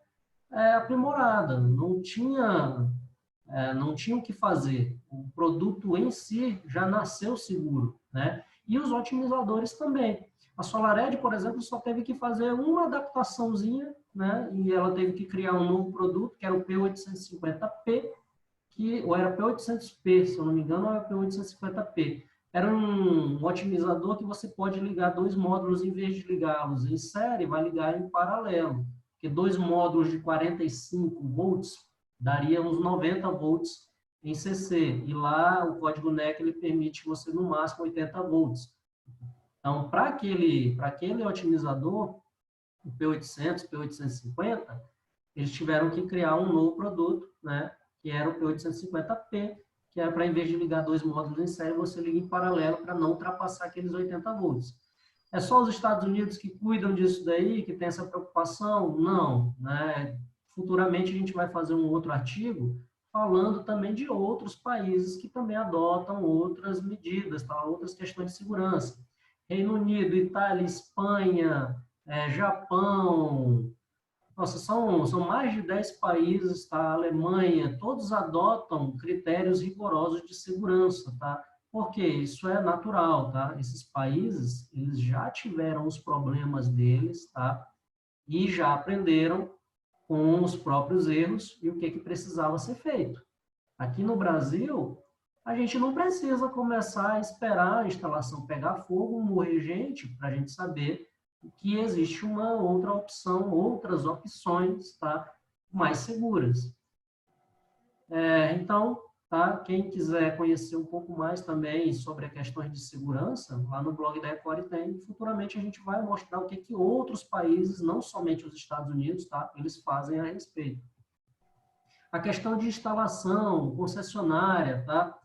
aprimorada. Não tinha o que fazer. O produto em si já nasceu seguro, né? E os otimizadores também. A SolarEdge, por exemplo, só teve que fazer uma adaptaçãozinha, né? E ela teve que criar um novo produto, que era o P850P, ou era P800P, se eu não me engano, ou era P850P. Era um otimizador que você pode ligar 2 módulos, em vez de ligá-los em série, vai ligar em paralelo. Porque 2 módulos de 45 volts daria uns 90 volts em CC. E lá o código NEC ele permite você no máximo 80 volts. Então, para aquele otimizador, o P800, P850, eles tiveram que criar um novo produto, né, que era o P850P, que era para, em vez de ligar 2 módulos em série, você liga em paralelo para não ultrapassar aqueles 80 volts. É só os Estados Unidos que cuidam disso daí, que tem essa preocupação? Não, né? Futuramente a gente vai fazer um outro artigo falando também de outros países que também adotam outras medidas, tá? Outras questões de segurança. Reino Unido, Itália, Espanha, Japão, nossa, são mais de 10 países, tá? Alemanha, todos adotam critérios rigorosos de segurança, tá? Porque isso é natural, tá? Esses países, eles já tiveram os problemas deles, tá? E já aprenderam com os próprios erros e o que precisava ser feito. Aqui no Brasil, a gente não precisa começar a esperar a instalação pegar fogo, morrer gente, para a gente saber que existe uma outra opção, outras opções, tá, mais seguras. Então, tá, quem quiser conhecer um pouco mais também sobre as questões de segurança, lá no blog da Ecore tem, futuramente a gente vai mostrar o que outros países, não somente os Estados Unidos, tá, eles fazem a respeito. A questão de instalação, concessionária, tá?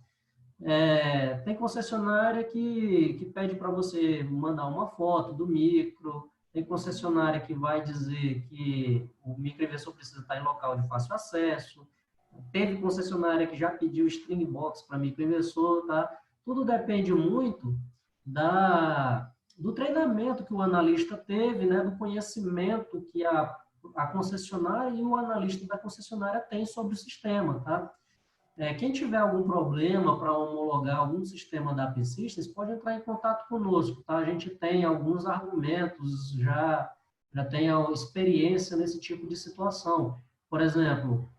Tem concessionária que pede para você mandar uma foto do micro, tem concessionária que vai dizer que o microinversor precisa estar em local de fácil acesso, teve concessionária que já pediu string box para microinversor, tá? Tudo depende muito do treinamento que o analista teve, né? Do conhecimento que a concessionária e o analista da concessionária tem sobre o sistema, tá? Quem tiver algum problema para homologar algum sistema da AP Systems, pode entrar em contato conosco, tá? A gente tem alguns argumentos, já tem experiência nesse tipo de situação. Por exemplo,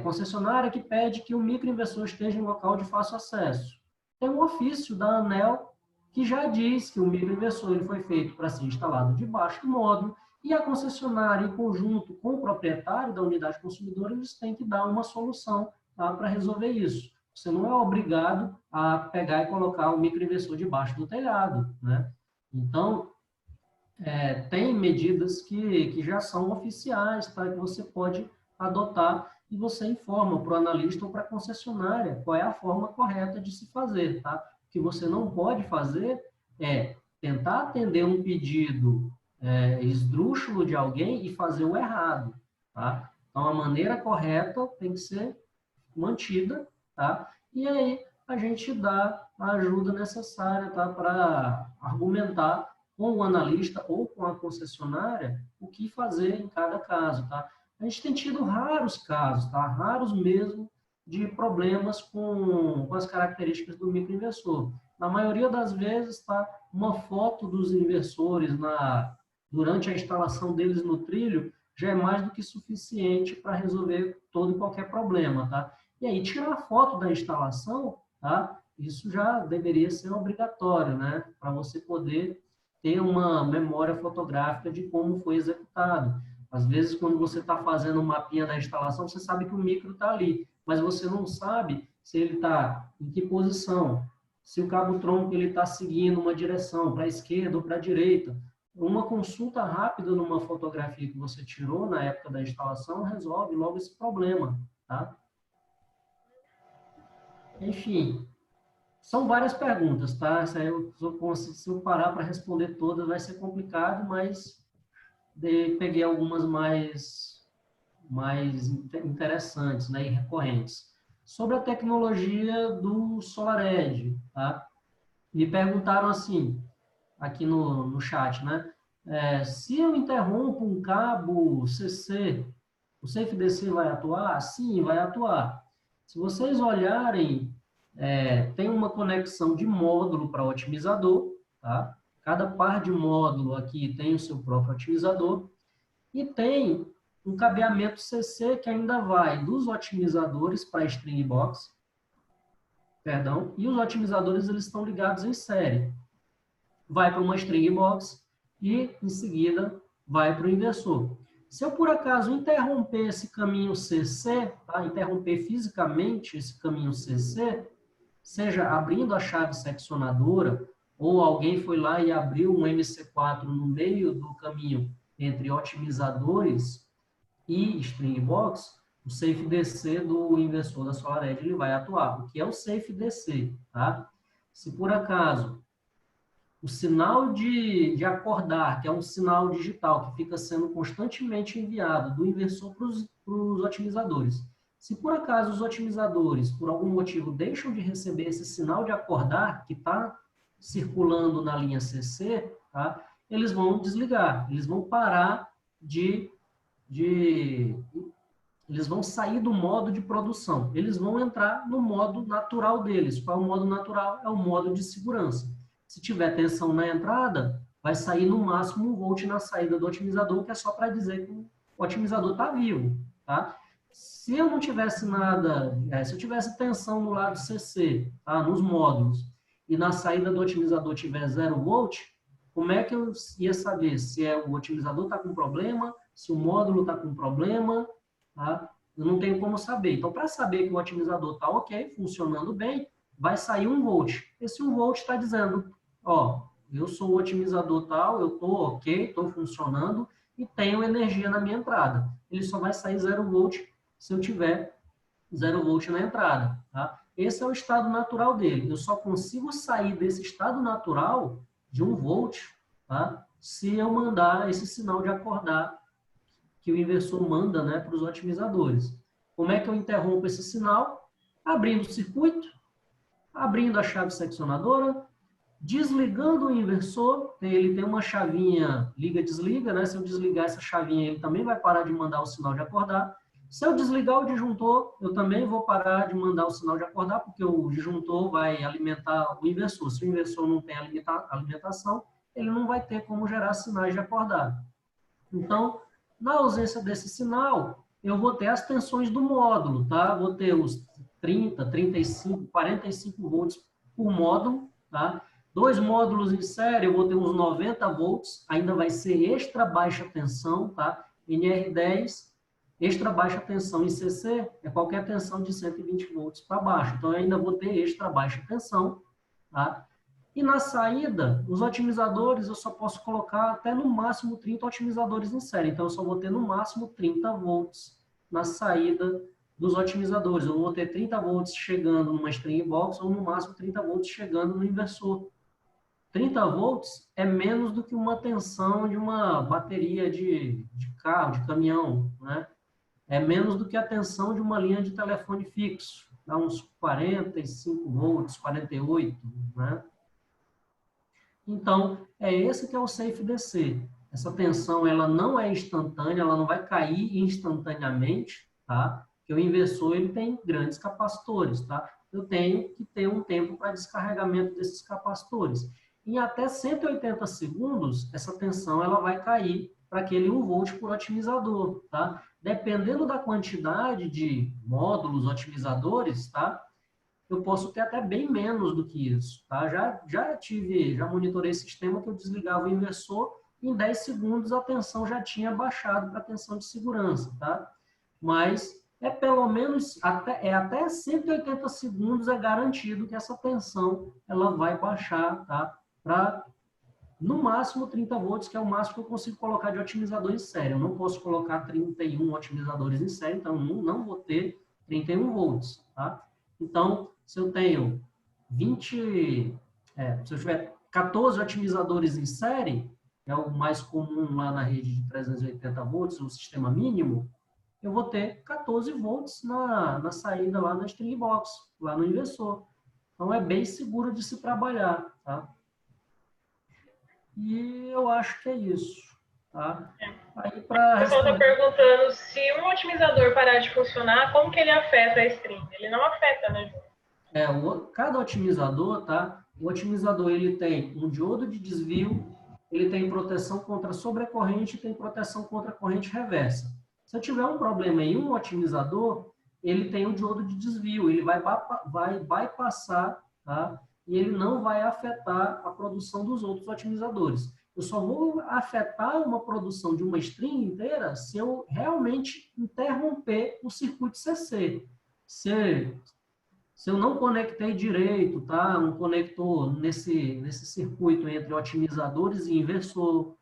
concessionária que pede que o microinversor esteja em local de fácil acesso. Tem um ofício da ANEEL que já diz que o microinversor ele foi feito para ser instalado debaixo do módulo e a concessionária, em conjunto com o proprietário da unidade consumidora, eles têm que dar uma solução, tá, para resolver isso. Você não é obrigado a pegar e colocar o microinversor debaixo do telhado, né? Então, tem medidas que já são oficiais, tá, que você pode adotar e você informa para o analista ou para a concessionária qual é a forma correta de se fazer, tá? O que você não pode fazer é tentar atender um pedido esdrúxulo de alguém e fazer o errado, tá? Então, a maneira correta tem que ser mantida, tá? E aí a gente dá a ajuda necessária, tá? Para argumentar com o analista ou com a concessionária o que fazer em cada caso, tá? A gente tem tido raros casos, tá? Raros mesmo, de problemas com as características do microinversor. Na maioria das vezes, tá? Uma foto dos inversores durante a instalação deles no trilho já é mais do que suficiente para resolver todo e qualquer problema, tá? E aí, tirar a foto da instalação, tá? Isso já deveria ser obrigatório, né? Para você poder ter uma memória fotográfica de como foi executado. Às vezes, quando você está fazendo um mapinha da instalação, você sabe que o micro está ali, mas você não sabe se ele está em que posição, se o cabo-tronco está seguindo uma direção, para a esquerda ou para a direita. Uma consulta rápida numa fotografia que você tirou na época da instalação resolve logo esse problema, tá? Enfim, são várias perguntas, tá? Se eu parar para responder todas vai ser complicado, mas peguei algumas mais interessantes, né, e recorrentes. Sobre a tecnologia do SolarEdge, tá? Me perguntaram assim, aqui no chat, né? Se eu interrompo um cabo CC, o SafeDC vai atuar? Sim, vai atuar. Se vocês olharem, tem uma conexão de módulo para otimizador, tá? Cada par de módulo aqui tem o seu próprio otimizador e tem um cabeamento CC que ainda vai dos otimizadores para a string box, perdão, e os otimizadores eles estão ligados em série. Vai para uma string box e, em seguida, vai para o inversor. Se eu, por acaso, interromper esse caminho CC, tá? Interromper fisicamente esse caminho CC, seja abrindo a chave seccionadora, ou alguém foi lá e abriu um MC4 no meio do caminho entre otimizadores e string box, o SafeDC do inversor da SolarEdge ele vai atuar. O que é o SafeDC? Tá? Se por acaso o sinal de acordar, que é um sinal digital que fica sendo constantemente enviado do inversor para os otimizadores. Se por acaso os otimizadores, por algum motivo, deixam de receber esse sinal de acordar que está circulando na linha CC, tá? Eles vão desligar, eles vão parar eles vão sair do modo de produção, eles vão entrar no modo natural deles. Qual é o modo natural? É o modo de segurança. Se tiver tensão na entrada, vai sair no máximo 1 volt na saída do otimizador, que é só para dizer que o otimizador está vivo, tá? Se eu não tivesse nada, se eu tivesse tensão no lado CC, tá? Nos módulos, e na saída do otimizador tiver 0 volt, como é que eu ia saber se o otimizador está com problema, se o módulo está com problema, tá? Eu não tenho como saber. Então, para saber que o otimizador está ok, funcionando bem, vai sair 1 volt. Esse 1 volt está dizendo, ó, eu sou o otimizador tal, eu estou ok, estou funcionando e tenho energia na minha entrada. Ele só vai sair 0 volt se eu tiver 0 volt na entrada, tá? Esse é o estado natural dele. Eu só consigo sair desse estado natural de 1 volt, tá? Se eu mandar esse sinal de acordar que o inversor manda, né, para os otimizadores. Como é que eu interrompo esse sinal? Abrindo o circuito, abrindo a chave seccionadora, desligando o inversor, ele tem uma chavinha liga-desliga, né? Se eu desligar essa chavinha, ele também vai parar de mandar o sinal de acordar. Se eu desligar o disjuntor, eu também vou parar de mandar o sinal de acordar, porque o disjuntor vai alimentar o inversor. Se o inversor não tem alimentação, ele não vai ter como gerar sinais de acordar. Então, na ausência desse sinal, eu vou ter as tensões do módulo, tá? Vou ter os 30, 35, 45 volts por módulo, tá? 2 módulos em série, eu vou ter uns 90 volts, ainda vai ser extra baixa tensão, tá? NR10, extra baixa tensão em CC, é qualquer tensão de 120 volts para baixo. Então, eu ainda vou ter extra baixa tensão, tá? E na saída, os otimizadores, eu só posso colocar até no máximo 30 otimizadores em série. Então, eu só vou ter no máximo 30 volts na saída dos otimizadores. Eu vou ter 30 volts chegando numa string box ou no máximo 30 volts chegando no inversor. 30 volts é menos do que uma tensão de uma bateria de carro, de caminhão, né? É menos do que a tensão de uma linha de telefone fixo. Dá uns 45 volts, 48, né? Então, é esse que é o safe DC. Essa tensão, ela não é instantânea, ela não vai cair instantaneamente, tá? Porque o inversor, ele tem grandes capacitores, tá? Eu tenho que ter um tempo para descarregamento desses capacitores. Em até 180 segundos, essa tensão, ela vai cair para aquele 1 volt por otimizador, tá? Dependendo da quantidade de módulos otimizadores, tá? Eu posso ter até bem menos do que isso, tá? Já monitorei sistema que eu desligava o inversor e em 10 segundos a tensão já tinha baixado para a tensão de segurança, tá? Mas é pelo menos até 180 segundos é garantido que essa tensão ela vai baixar, tá? Para no máximo 30 volts, que é o máximo que eu consigo colocar de otimizador em série. Eu não posso colocar 31 otimizadores em série, então não vou ter 31 volts, tá? Então, se eu tenho se eu tiver 14 otimizadores em série, que é o mais comum lá na rede de 380 volts, o sistema mínimo, eu vou ter 14 volts na saída lá na string box, lá no inversor. Então, é bem seguro de se trabalhar, tá? E eu acho que é isso, tá? Aí, O para pessoal está responder... perguntando se um otimizador parar de funcionar, como que ele afeta a string? Ele não afeta, né, Ju? Cada otimizador, tá? O otimizador, ele tem um diodo de desvio, ele tem proteção contra sobrecorrente e tem proteção contra corrente reversa. Se eu tiver um problema em um otimizador, ele tem um diodo de desvio, ele vai bypassar, tá? E ele não vai afetar a produção dos outros otimizadores. Eu só vou afetar uma produção de uma string inteira se eu realmente interromper o circuito CC. Se eu não conectei direito, tá? Um conector nesse circuito entre otimizadores e inversor,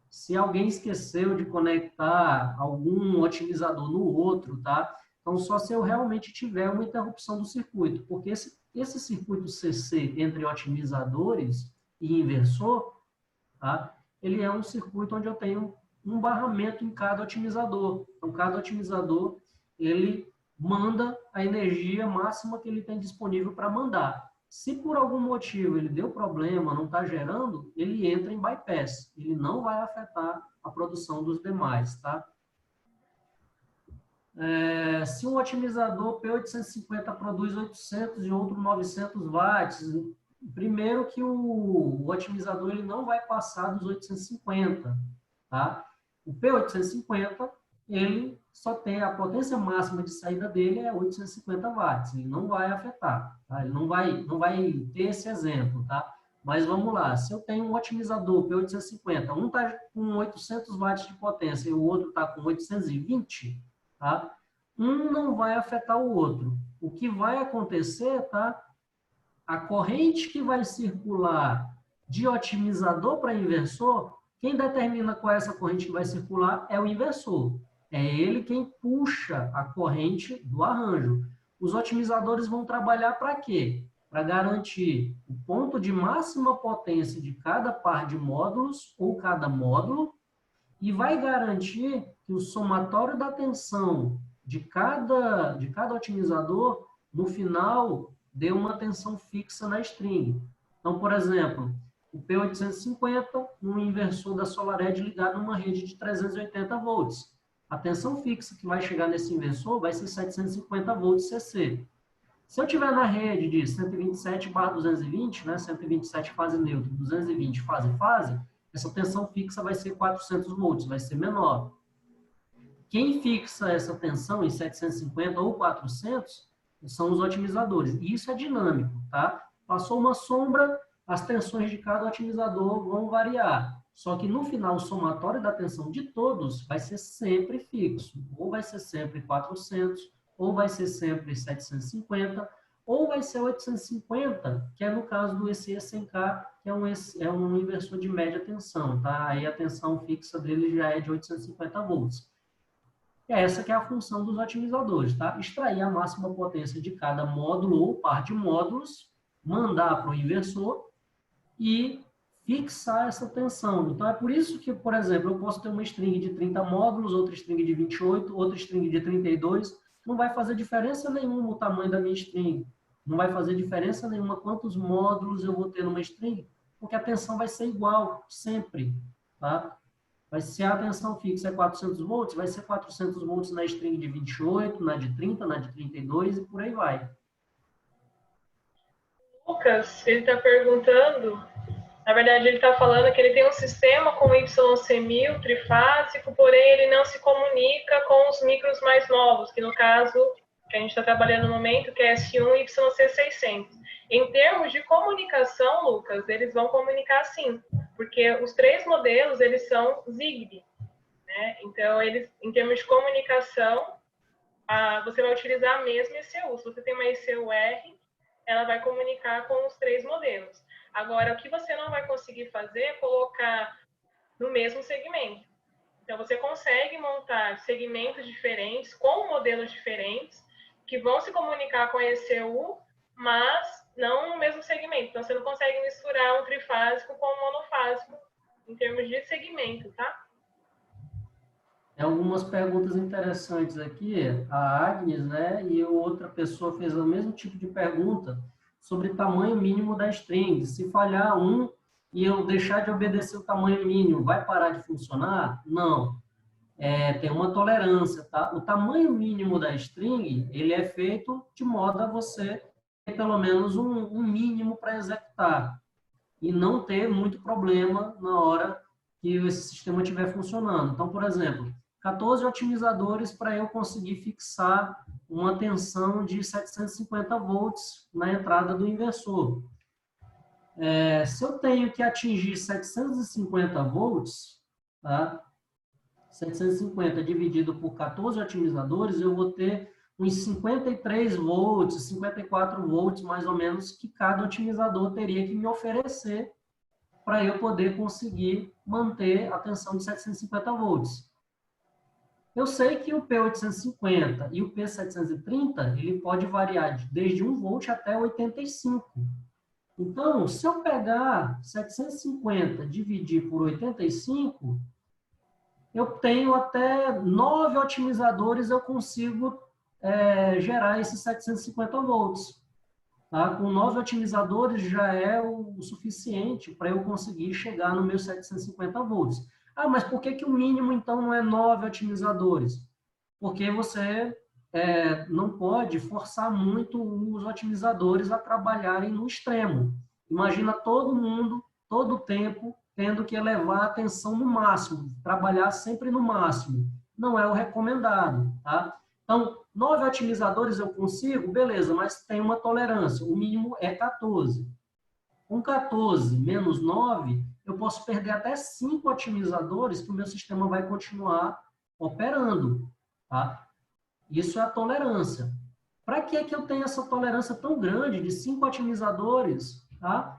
se alguém esqueceu de conectar algum otimizador no outro, tá? Então, só se eu realmente tiver uma interrupção do circuito, porque esse circuito CC entre otimizadores e inversor, tá? Ele é um circuito onde eu tenho um barramento em cada otimizador. Então, cada otimizador, ele manda a energia máxima que ele tem disponível para mandar. Se por algum motivo ele deu problema, não está gerando, ele entra em bypass. Ele não vai afetar a produção dos demais, tá? Se um otimizador P850 produz 800 e outro 900 watts, primeiro que o otimizador ele não vai passar dos 850, tá? O P850, ele só tem a potência máxima de saída dele é 850 watts, ele não vai afetar, tá? Ele não vai ter esse exemplo, tá? Mas vamos lá, se eu tenho um otimizador P850, um está com 800 watts de potência e o outro está com 820, tá? Um não vai afetar o outro. O que vai acontecer, tá? A corrente que vai circular de otimizador para inversor, quem determina qual é essa corrente que vai circular é o inversor. É ele quem puxa a corrente do arranjo. Os otimizadores vão trabalhar para quê? Para garantir o ponto de máxima potência de cada par de módulos ou cada módulo e vai garantir que o somatório da tensão de cada otimizador, no final, dê uma tensão fixa na string. Então, por exemplo, o P850, um inversor da SolarEdge ligado numa rede de 380 volts. A tensão fixa que vai chegar nesse inversor vai ser 750 volts CC. Se eu tiver na rede de 127/220, né, 127 fase neutra, 220 fase, essa tensão fixa vai ser 400 volts, vai ser menor. Quem fixa essa tensão em 750 ou 400 são os otimizadores. E isso é dinâmico, tá? Passou uma sombra, as tensões de cada otimizador vão variar. Só que no final, o somatório da tensão de todos vai ser sempre fixo. Ou vai ser sempre 400, ou vai ser sempre 750, ou vai ser 850, que é no caso do ECE 100K, que é um inversor de média tensão, tá? Aí a tensão fixa dele já é de 850 volts. Essa que é a função dos otimizadores, tá? Extrair a máxima potência de cada módulo ou par de módulos, mandar para o inversor e fixar essa tensão. Então, é por isso que, por exemplo, eu posso ter uma string de 30 módulos, outra string de 28, outra string de 32. Não vai fazer diferença nenhuma o tamanho da minha string. Não vai fazer diferença nenhuma quantos módulos eu vou ter numa string, porque a tensão vai ser igual, sempre, tá? Mas se a tensão fixa é 400 volts, vai ser 400 volts na string de 28, na de 30, na de 32 e por aí vai. Lucas, ele está perguntando, na verdade ele está falando que ele tem um sistema com YC1000 trifásico, porém ele não se comunica com os micros mais novos, que no caso que a gente está trabalhando no momento, que é S1 e YC600. Em termos de comunicação, Lucas, eles vão comunicar sim, porque os três modelos, eles são Zigbee, né? Então, eles, em termos de comunicação, você vai utilizar a mesma ECU. Se você tem uma ECU-R, ela vai comunicar com os três modelos. Agora, o que você não vai conseguir fazer é colocar no mesmo segmento. Então, você consegue montar segmentos diferentes, com modelos diferentes, que vão se comunicar com a ECU, mas não no mesmo segmento. Então, você não consegue misturar um trifásico com um monofásico em termos de segmento, tá? Tem algumas perguntas interessantes aqui. A Agnes, né, e outra pessoa fez o mesmo tipo de pergunta sobre tamanho mínimo da string. Se falhar um e eu deixar de obedecer o tamanho mínimo, vai parar de funcionar? Não. Tem uma tolerância, tá? O tamanho mínimo da string, ele é feito de modo a você ter pelo menos um mínimo para executar e não ter muito problema na hora que esse sistema estiver funcionando. Então, por exemplo, 14 otimizadores para eu conseguir fixar uma tensão de 750 volts na entrada do inversor. Se eu tenho que atingir 750 volts, tá? 750 dividido por 14 otimizadores, eu vou ter uns 53 volts, 54 volts, mais ou menos, que cada otimizador teria que me oferecer para eu poder conseguir manter a tensão de 750 volts. Eu sei que o P850 e o P730, ele pode variar desde 1 volt até 85. Então, se eu pegar 750 dividir por 85, eu tenho até 9 otimizadores, eu consigo gerar esses 750 volts. Tá? Com 9 otimizadores já é o suficiente para eu conseguir chegar no meu 750 volts. Ah, mas por que o mínimo, então, não é 9 otimizadores? Porque você não pode forçar muito os otimizadores a trabalharem no extremo. Imagina todo mundo, todo o tempo, tendo que elevar a tensão no máximo, trabalhar sempre no máximo. Não é o recomendado, tá? Então, 9 otimizadores eu consigo, beleza, mas tem uma tolerância, o mínimo é 14. Com 14 menos 9, eu posso perder até 5 otimizadores que o meu sistema vai continuar operando, tá? Isso é a tolerância. Para que eu tenho essa tolerância tão grande de 5 otimizadores, tá?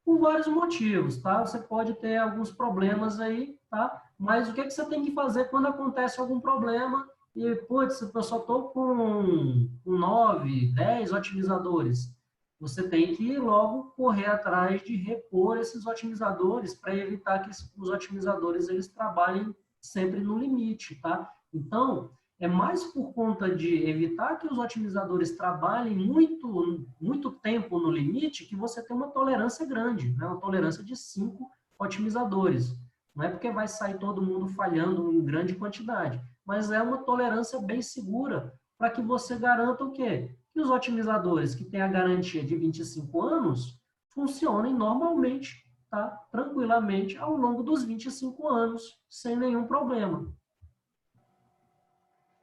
Por vários motivos, tá? Você pode ter alguns problemas aí, tá? Mas o que você tem que fazer quando acontece algum problema e, putz, eu só estou com 9, 10 otimizadores? Você tem que logo correr atrás de repor esses otimizadores para evitar que os otimizadores eles trabalhem sempre no limite, tá? Então, é mais por conta de evitar que os otimizadores trabalhem muito tempo no limite que você tem uma tolerância grande, né? Uma tolerância de 5 otimizadores. Não é porque vai sair todo mundo falhando em grande quantidade, mas é uma tolerância bem segura para que você garanta o quê? Que os otimizadores que têm a garantia de 25 anos funcionem normalmente, tá? Tranquilamente, ao longo dos 25 anos, sem nenhum problema.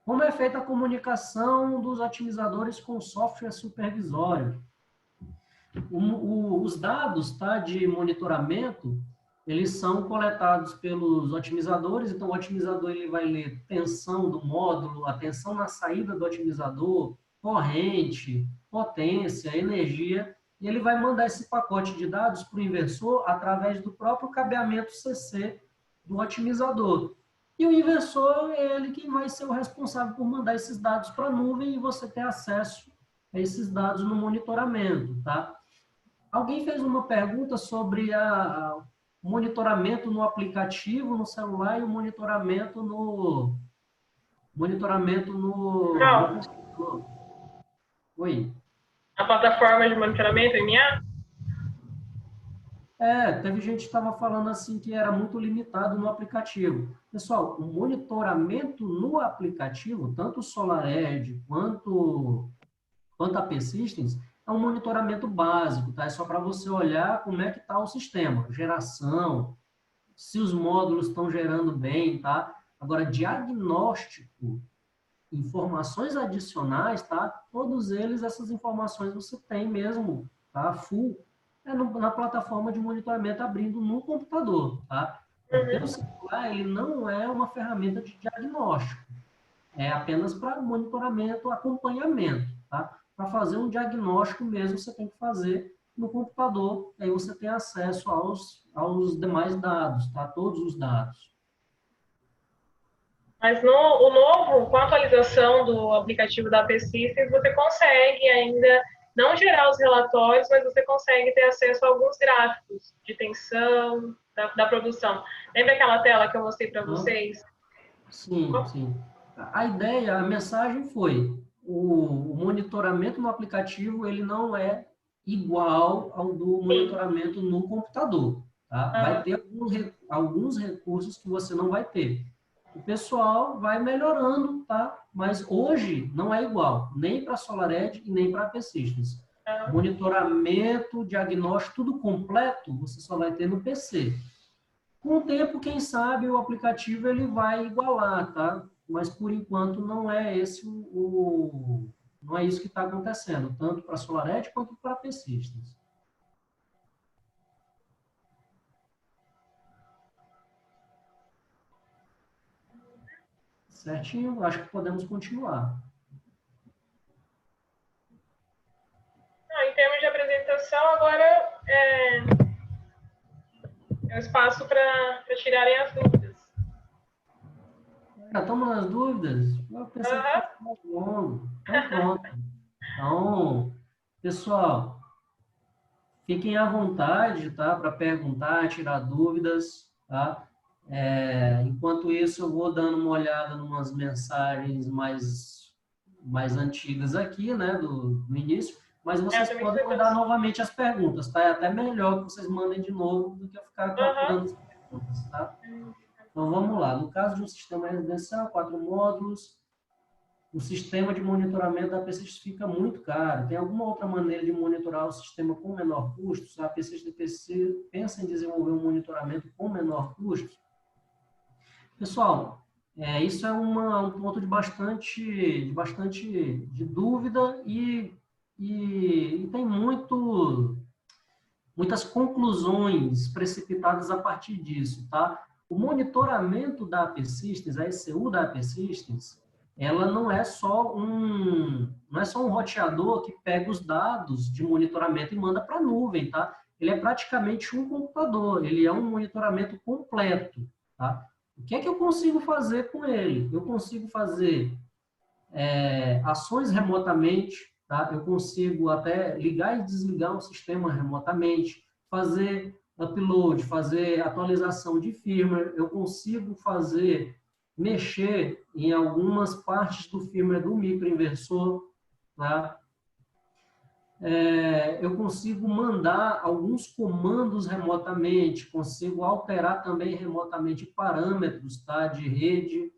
Como é feita a comunicação dos otimizadores com o software supervisório? Os dados, tá, de monitoramento, eles são coletados pelos otimizadores, então o otimizador ele vai ler tensão do módulo, a tensão na saída do otimizador, corrente, potência, energia, e ele vai mandar esse pacote de dados para o inversor através do próprio cabeamento CC do otimizador. E o inversor é ele quem vai ser o responsável por mandar esses dados para a nuvem e você ter acesso a esses dados no monitoramento, tá? Alguém fez uma pergunta sobre o monitoramento no aplicativo, no celular e o monitoramento no Não. computador. Oi. A plataforma de monitoramento, MA? Teve gente que estava falando assim que era muito limitado no aplicativo. Pessoal, o monitoramento no aplicativo, tanto o SolarEdge quanto a P-Systems, é um monitoramento básico, tá? É só para você olhar como é que está o sistema, geração, se os módulos estão gerando bem, tá? Agora, diagnóstico, informações adicionais, tá? Todos eles, essas informações você tem mesmo, tá? Full, na plataforma de monitoramento abrindo no computador, tá? O teu celular, ele não é uma ferramenta de diagnóstico, é apenas para monitoramento, acompanhamento, tá? Para fazer um diagnóstico mesmo, você tem que fazer no computador, aí você tem acesso aos demais dados, tá? Todos os dados. Mas o novo, com a atualização do aplicativo da P-Systems, você consegue ainda não gerar os relatórios, mas você consegue ter acesso a alguns gráficos de tensão da produção. Lembra aquela tela que eu mostrei para vocês? Sim, sim. A ideia, a mensagem foi, o monitoramento no aplicativo, ele não é igual ao do monitoramento no computador, tá? Vai ter alguns recursos que você não vai ter. O pessoal vai melhorando, tá? Mas hoje não é igual, nem para SolarEdge e nem para a P-Systems. Monitoramento, diagnóstico, tudo completo, você só vai ter no PC. Com o tempo, quem sabe, o aplicativo ele vai igualar, tá? Mas, por enquanto, não é não é isso que está acontecendo, tanto para a SolarEdge quanto para a P-Systems. Certinho? Acho que podemos continuar. Em termos de apresentação, agora é o espaço para tirarem as dúvidas. Já estamos nas dúvidas? Eu pensei que fosse mais longo. Então, pronto. Então, pessoal, fiquem à vontade, tá? Para perguntar, tirar dúvidas, tá? Enquanto isso, eu vou dando uma olhada em umas mensagens mais antigas aqui, né? Do início. Mas vocês podem mandar novamente as perguntas, tá? É até melhor que vocês mandem de novo do que eu ficar capturando as perguntas, tá? Então, vamos lá. No caso de um sistema residencial, 4 módulos, o sistema de monitoramento da P-Systems fica muito caro. Tem alguma outra maneira de monitorar o sistema com menor custo? A P-Systems pensa em desenvolver um monitoramento com menor custo? Pessoal, isso é um ponto de bastante de dúvida e tem muitas conclusões precipitadas a partir disso, tá? O monitoramento da P-Systems, a ECU da P-Systems, ela não é só um roteador que pega os dados de monitoramento e manda para a nuvem, tá? Ele é praticamente um computador, ele é um monitoramento completo, tá? O que é que eu consigo fazer com ele? Eu consigo fazer ações remotamente, tá? Eu consigo até ligar e desligar um sistema remotamente, fazer upload, fazer atualização de firmware, eu consigo mexer em algumas partes do firmware do microinversor, tá? Eu consigo mandar alguns comandos remotamente, consigo alterar também remotamente parâmetros, tá? De rede,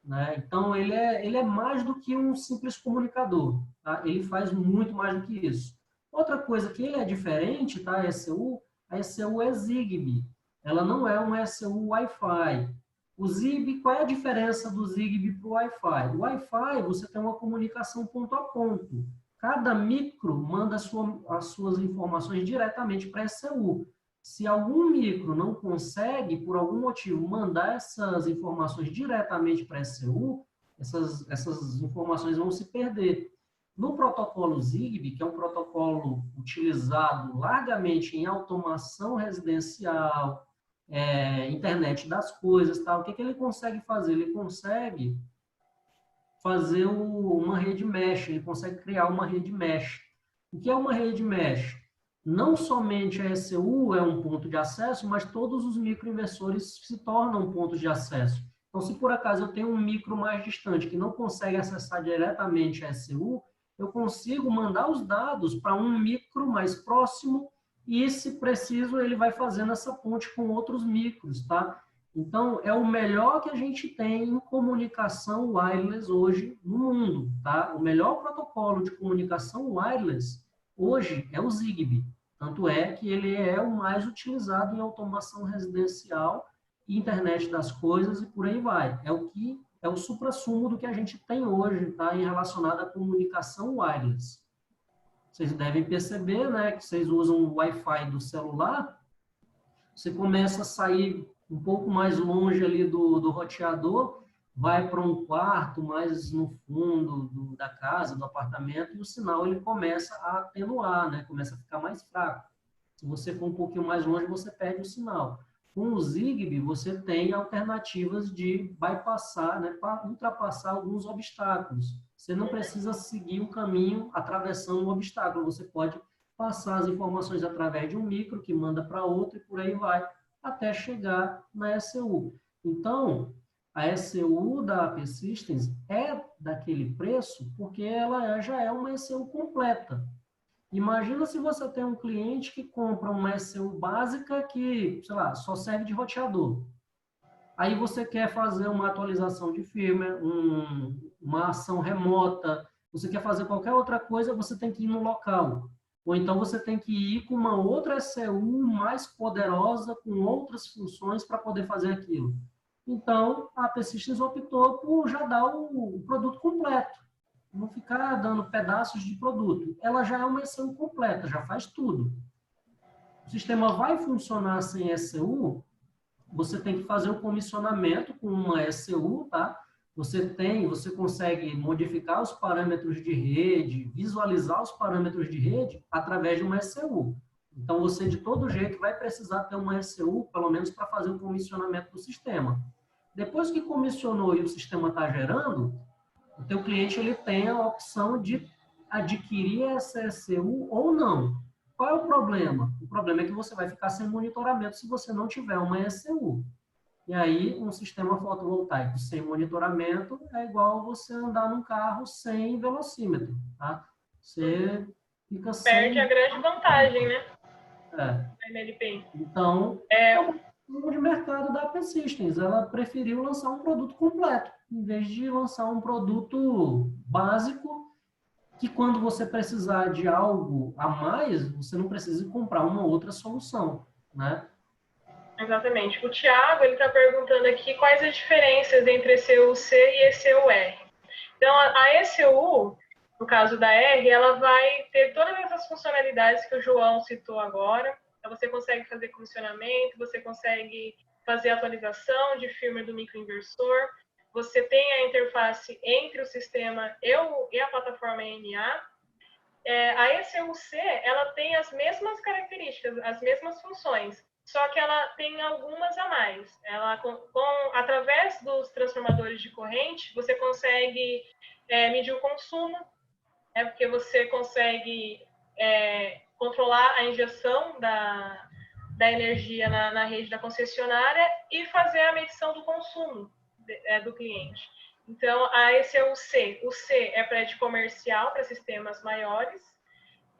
né? Então, ele é mais do que um simples comunicador, tá? Ele faz muito mais do que isso. Outra coisa que ele é diferente, tá? A ECU é Zigbee. Ela não é uma ECU Wi-Fi. O Zigbee, qual é a diferença do Zigbee para o Wi-Fi? O Wi-Fi, você tem uma comunicação ponto a ponto. Cada micro manda as suas informações diretamente para a ECU. Se algum micro não consegue, por algum motivo, mandar essas informações diretamente para a ECU, essas informações vão se perder. No protocolo Zigbee, que é um protocolo utilizado largamente em automação residencial, internet das coisas, tal, o que ele consegue fazer? Ele consegue fazer uma rede mesh, ele consegue criar uma rede mesh. O que é uma rede mesh? Não somente a ECU é um ponto de acesso, mas todos os microinversores se tornam pontos de acesso. Então, se por acaso eu tenho um micro mais distante que não consegue acessar diretamente a ECU, eu consigo mandar os dados para um micro mais próximo e, se preciso, ele vai fazendo essa ponte com outros micros, tá? Então, é o melhor que a gente tem em comunicação wireless hoje no mundo, tá? O melhor protocolo de comunicação wireless hoje é o Zigbee. Tanto é que ele é o mais utilizado em automação residencial, internet das coisas e por aí vai. É o que é o suprassumo do que a gente tem hoje, tá? Em relacionado à comunicação wireless. Vocês devem perceber, né, que vocês usam o Wi-Fi do celular, você começa a sair um pouco mais longe ali do roteador, vai para um quarto mais no fundo da casa, do apartamento, e o sinal ele começa a atenuar, né? Começa a ficar mais fraco. Se você for um pouquinho mais longe, você perde o sinal. Com o Zigbee, você tem alternativas de bypassar, né, para ultrapassar alguns obstáculos. Você não precisa seguir o caminho atravessando um obstáculo, você pode passar as informações através de um micro que manda para outro e por aí vai, até chegar na ECU. Então, a ECU da P-Systems é daquele preço porque ela já é uma ECU completa. Imagina se você tem um cliente que compra uma ECU básica que, sei lá, só serve de roteador. Aí você quer fazer uma atualização de firmware, uma ação remota, você quer fazer qualquer outra coisa, você tem que ir no local. Ou então você tem que ir com uma outra ECU mais poderosa, com outras funções para poder fazer aquilo. Então, a P-Systems optou por já dar o produto completo, não ficar dando pedaços de produto. Ela já é uma ECU completa, já faz tudo. O sistema vai funcionar sem ECU, você tem que fazer o comissionamento com uma ECU, tá? Você consegue modificar os parâmetros de rede, visualizar os parâmetros de rede através de uma ECU. Então, você, de todo jeito, vai precisar ter uma ECU, pelo menos para fazer o comissionamento do sistema. Depois que comissionou e o sistema está gerando, o teu cliente ele tem a opção de adquirir essa ECU ou não. Qual é o problema? O problema é que você vai ficar sem monitoramento se você não tiver uma ECU. E aí, um sistema fotovoltaico sem monitoramento é igual você andar num carro sem velocímetro, tá? Você fica sem... Perde a grande vantagem, né? Da MLP. Então, é o de mercado da P-Systems. Ela preferiu lançar um produto completo, em vez de lançar um produto básico, que quando você precisar de algo a mais, você não precisa comprar uma outra solução, né? Exatamente. O Thiago está perguntando aqui quais as diferenças entre ECU-C e ECU-R. Então, a ECU, no caso da R, ela vai ter todas essas funcionalidades que o João citou agora. Então, você consegue fazer comissionamento, você consegue fazer atualização de firmware do microinversor, você tem a interface entre o sistema e a plataforma NA. A ECU-C, ela tem as mesmas características, as mesmas funções, só que ela tem algumas a mais. Ela, através dos transformadores de corrente, você consegue medir o consumo, porque você consegue controlar a injeção da energia na rede da concessionária e fazer a medição do consumo do cliente. Então, a ECU-C, o C é para de comercial, para sistemas maiores,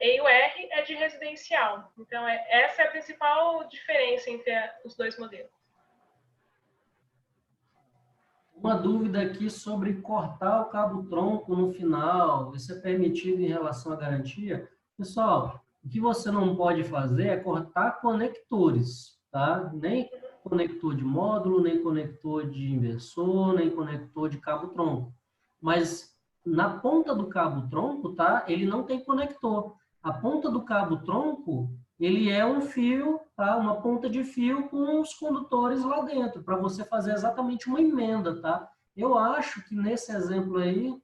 e o R é de residencial. Então, essa é a principal diferença entre os dois modelos. Uma dúvida aqui sobre cortar o cabo-tronco no final. Isso é permitido em relação à garantia? Pessoal, o que você não pode fazer é cortar conectores, tá? Nem conector de módulo, nem conector de inversor, nem conector de cabo-tronco. Mas na ponta do cabo-tronco, tá? Ele não tem conector. A ponta do cabo-tronco, ele é um fio, tá? Uma ponta de fio com os condutores lá dentro, para você fazer exatamente uma emenda, tá? Eu acho que nesse exemplo aí,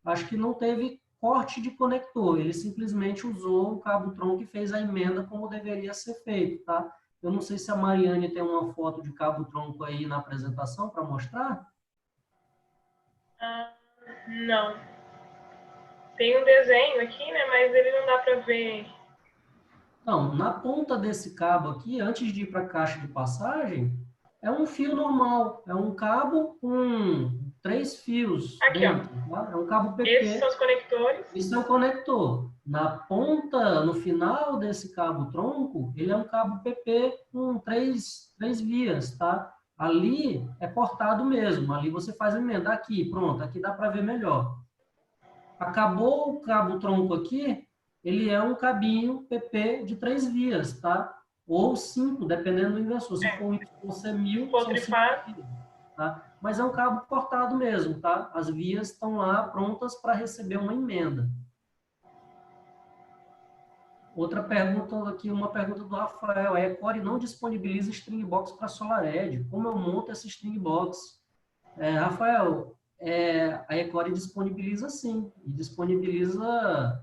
acho que não teve corte de conector, ele simplesmente usou o cabo-tronco e fez a emenda como deveria ser feito, tá? Eu não sei se a Mariane tem uma foto de cabo-tronco aí na apresentação para mostrar. Não. Tem um desenho aqui, né? Mas ele não dá para ver. Não, na ponta desse cabo aqui, antes de ir para a caixa de passagem, é um fio normal. É um cabo com 3 fios Aqui, dentro, ó. tá? É um cabo PP. Esses são os conectores. Isso é o conector. Na ponta, no final desse cabo tronco, ele é um cabo PP com três vias, tá? Ali é cortado mesmo, ali você faz a emenda. Aqui, pronto, aqui dá para ver melhor. Acabou o cabo tronco aqui, ele é um cabinho PP de 3 vias, tá? Ou 5, dependendo do inversor. Se for um 1000, são 5 vias, tá? Mas é um cabo cortado mesmo, tá? As vias estão lá prontas para receber uma emenda. Outra pergunta aqui, uma pergunta do Rafael. A Ecore não disponibiliza string box para SolarEdge. Como eu monto essa string box? Rafael, a Ecore disponibiliza sim. E disponibiliza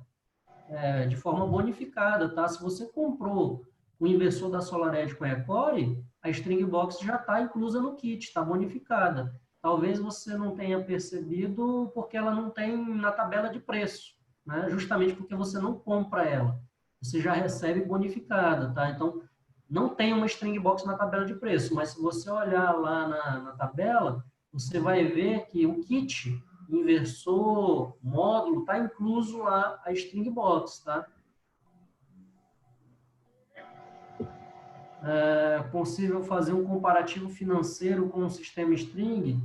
de forma bonificada, tá? Se você comprou o inversor da SolarEdge com a Ecore, a string box já está inclusa no kit, está bonificada. Talvez você não tenha percebido porque ela não tem na tabela de preço, né? Justamente porque você não compra ela. Você já recebe bonificada, tá? Então, não tem uma string box na tabela de preço, mas se você olhar lá na tabela, você vai ver que o kit inversor, módulo, está incluso lá a string box, tá? É possível fazer um comparativo financeiro com o sistema string?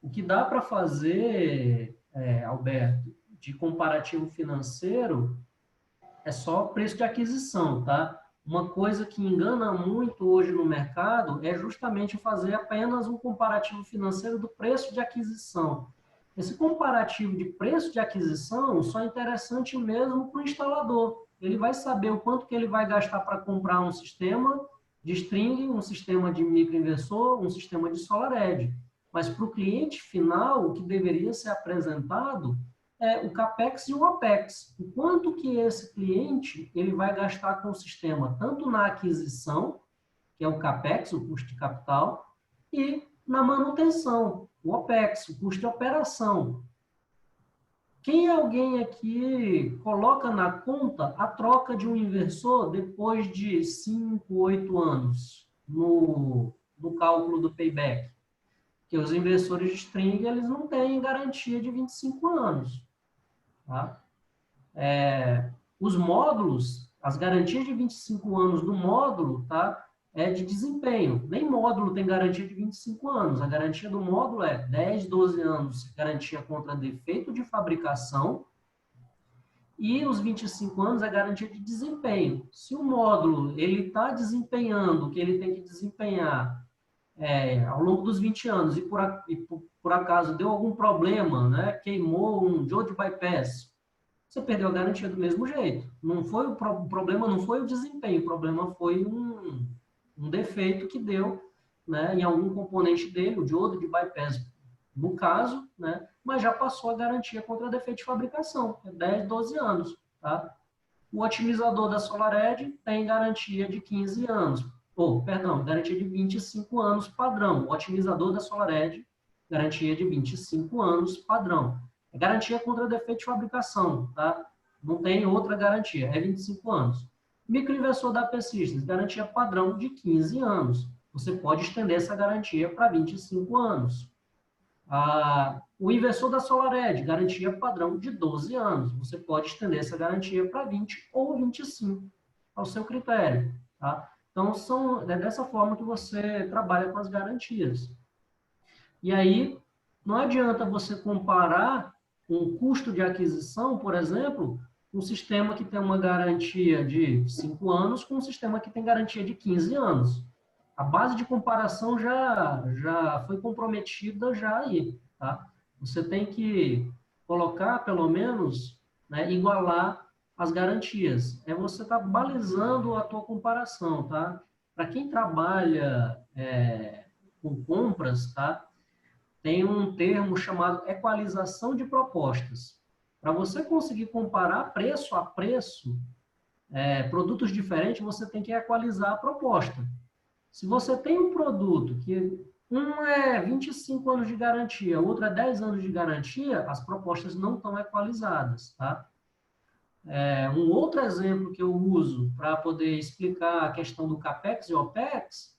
O que dá para fazer, Alberto, de comparativo financeiro é só preço de aquisição, tá? Uma coisa que engana muito hoje no mercado é justamente fazer apenas um comparativo financeiro do preço de aquisição. Esse comparativo de preço de aquisição só é interessante mesmo para o instalador. Ele vai saber o quanto que ele vai gastar para comprar um sistema de string, um sistema de microinversor, um sistema de SolarEdge. Mas para o cliente final, o que deveria ser apresentado o CAPEX e o OPEX. O quanto que esse cliente ele vai gastar com o sistema, tanto na aquisição, que é o CAPEX, o custo de capital, e na manutenção, o OPEX, o custo de operação. Quem alguém aqui coloca na conta a troca de um inversor depois de 5, 8 anos no cálculo do payback? Porque os inversores de string eles não têm garantia de 25 anos. Tá? Os módulos, as garantias de 25 anos do módulo, tá? É de desempenho. Nem módulo tem garantia de 25 anos. A garantia do módulo é 10, 12 anos, garantia contra defeito de fabricação, e os 25 anos é garantia de desempenho. Se o módulo ele está desempenhando o que ele tem que desempenhar ao longo dos 20 anos e por acaso deu algum problema, né? Queimou um diode bypass, você perdeu a garantia do mesmo jeito. Não foi o problema, não foi o desempenho, o problema foi um defeito que deu, né, em algum componente dele, o diodo de bypass, no caso, né, mas já passou a garantia contra defeito de fabricação, 10, 12 anos. Tá? O otimizador da SolarEdge tem garantia de 15 anos, garantia de 25 anos padrão. O otimizador da SolarEdge, garantia de 25 anos padrão. É garantia contra defeito de fabricação, tá? Não tem outra garantia, é 25 anos. Microinversor da Persistence, garantia padrão de 15 anos. Você pode estender essa garantia para 25 anos. O inversor da SolarEdge, garantia padrão de 12 anos. Você pode estender essa garantia para 20 ou 25, ao seu critério. Tá? Então, é dessa forma que você trabalha com as garantias. E aí, não adianta você comparar um custo de aquisição, por exemplo, um sistema que tem uma garantia de 5 anos com um sistema que tem garantia de 15 anos. A base de comparação já foi comprometida já aí, tá? Você tem que colocar, pelo menos, né, igualar as garantias. Você tá balizando a tua comparação, tá? Para quem trabalha com compras, tá? Tem um termo chamado equalização de propostas. Para você conseguir comparar preço a preço, produtos diferentes, você tem que equalizar a proposta. Se você tem um produto que um é 25 anos de garantia, o outro é 10 anos de garantia, as propostas não estão equalizadas, tá? Um outro exemplo que eu uso para poder explicar a questão do CAPEX e OPEX,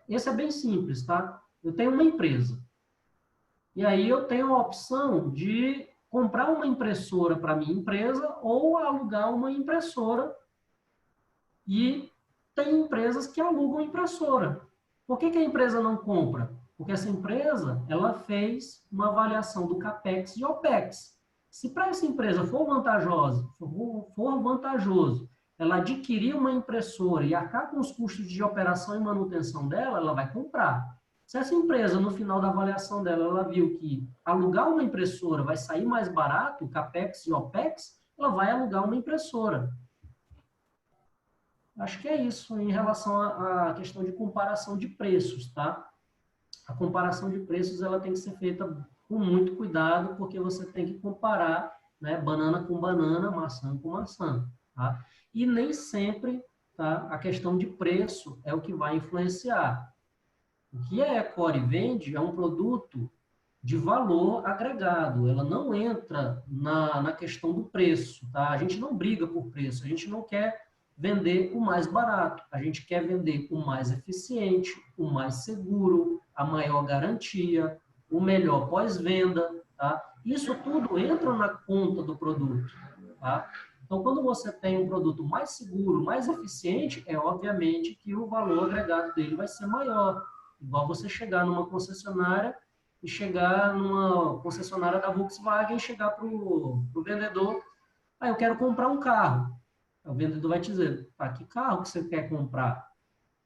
esse é bem simples, tá? Eu tenho uma empresa. E aí eu tenho a opção de comprar uma impressora para minha empresa ou alugar uma impressora. E tem empresas que alugam impressora. Por que a empresa não compra? Porque essa empresa, ela fez uma avaliação do CAPEX e OPEX. Se para essa empresa for vantajoso ela adquirir uma impressora e arcar com os custos de operação e manutenção dela, ela vai comprar. Se essa empresa, no final da avaliação dela, ela viu que alugar uma impressora vai sair mais barato, CAPEX e OPEX, ela vai alugar uma impressora. Acho que é isso em relação à questão de comparação de preços, tá? A comparação de preços ela tem que ser feita com muito cuidado, porque você tem que comparar, né, banana com banana, maçã com maçã, tá? E nem sempre, tá, a questão de preço é o que vai influenciar. O que a Ecore vende é um produto de valor agregado, ela não entra na questão do preço, tá? A gente não briga por preço, a gente não quer vender o mais barato, a gente quer vender o mais eficiente, o mais seguro, a maior garantia, o melhor pós-venda, tá? Isso tudo entra na conta do produto, tá? Então, quando você tem um produto mais seguro, mais eficiente, é obviamente que o valor agregado dele vai ser maior. Igual você chegar numa concessionária e chegar numa concessionária da Volkswagen e chegar para o vendedor, eu quero comprar um carro. O vendedor vai te dizer, que carro que você quer comprar?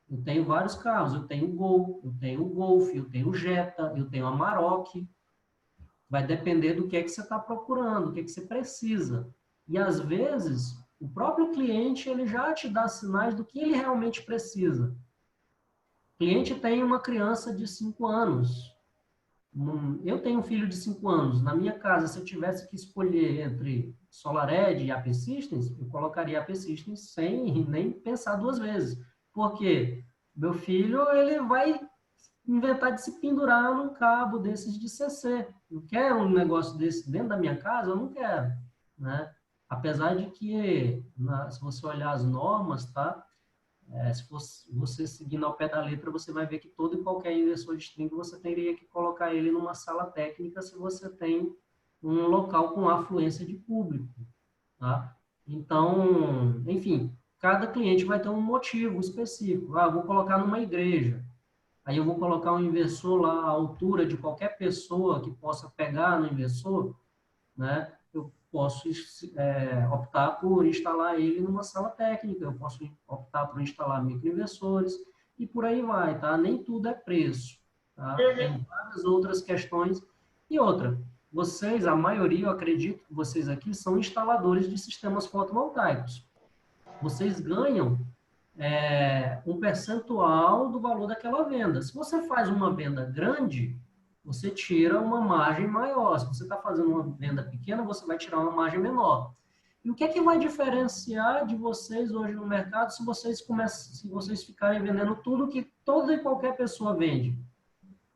Eu tenho vários carros, eu tenho o Gol, eu tenho o Golf, eu tenho o Jetta, eu tenho a Amarok. Vai depender do que é que você está procurando, do que é que você precisa. E às vezes, o próprio cliente ele já te dá sinais do que ele realmente precisa. O cliente tem uma criança de 5 anos. Eu tenho um filho de 5 anos. Na minha casa, se eu tivesse que escolher entre SolarEdge e AP Systems, eu colocaria AP Systems sem nem pensar duas vezes. Por quê? Meu filho ele vai inventar de se pendurar num cabo desses de CC. Eu quero um negócio desse dentro da minha casa? Eu não quero, né? Apesar de que, se você olhar as normas, tá? Se você seguindo ao pé da letra, você vai ver que todo e qualquer inversor de string você teria que colocar ele numa sala técnica se você tem um local com afluência de público, tá? Então, enfim, cada cliente vai ter um motivo específico. Eu vou colocar numa igreja. Aí eu vou colocar um inversor lá à altura de qualquer pessoa que possa pegar no inversor, né? Eu posso optar por instalar ele numa sala técnica, eu posso optar por instalar microinversores e por aí vai, tá? Nem tudo é preço, tá? Tem várias outras questões. E outra, vocês, a maioria, eu acredito que vocês aqui são instaladores de sistemas fotovoltaicos. Vocês ganham um percentual do valor daquela venda. Se você faz uma venda grande, você tira uma margem maior. Se você está fazendo uma venda pequena, você vai tirar uma margem menor. E o que é que vai diferenciar de vocês hoje no mercado se vocês ficarem vendendo tudo que toda e qualquer pessoa vende?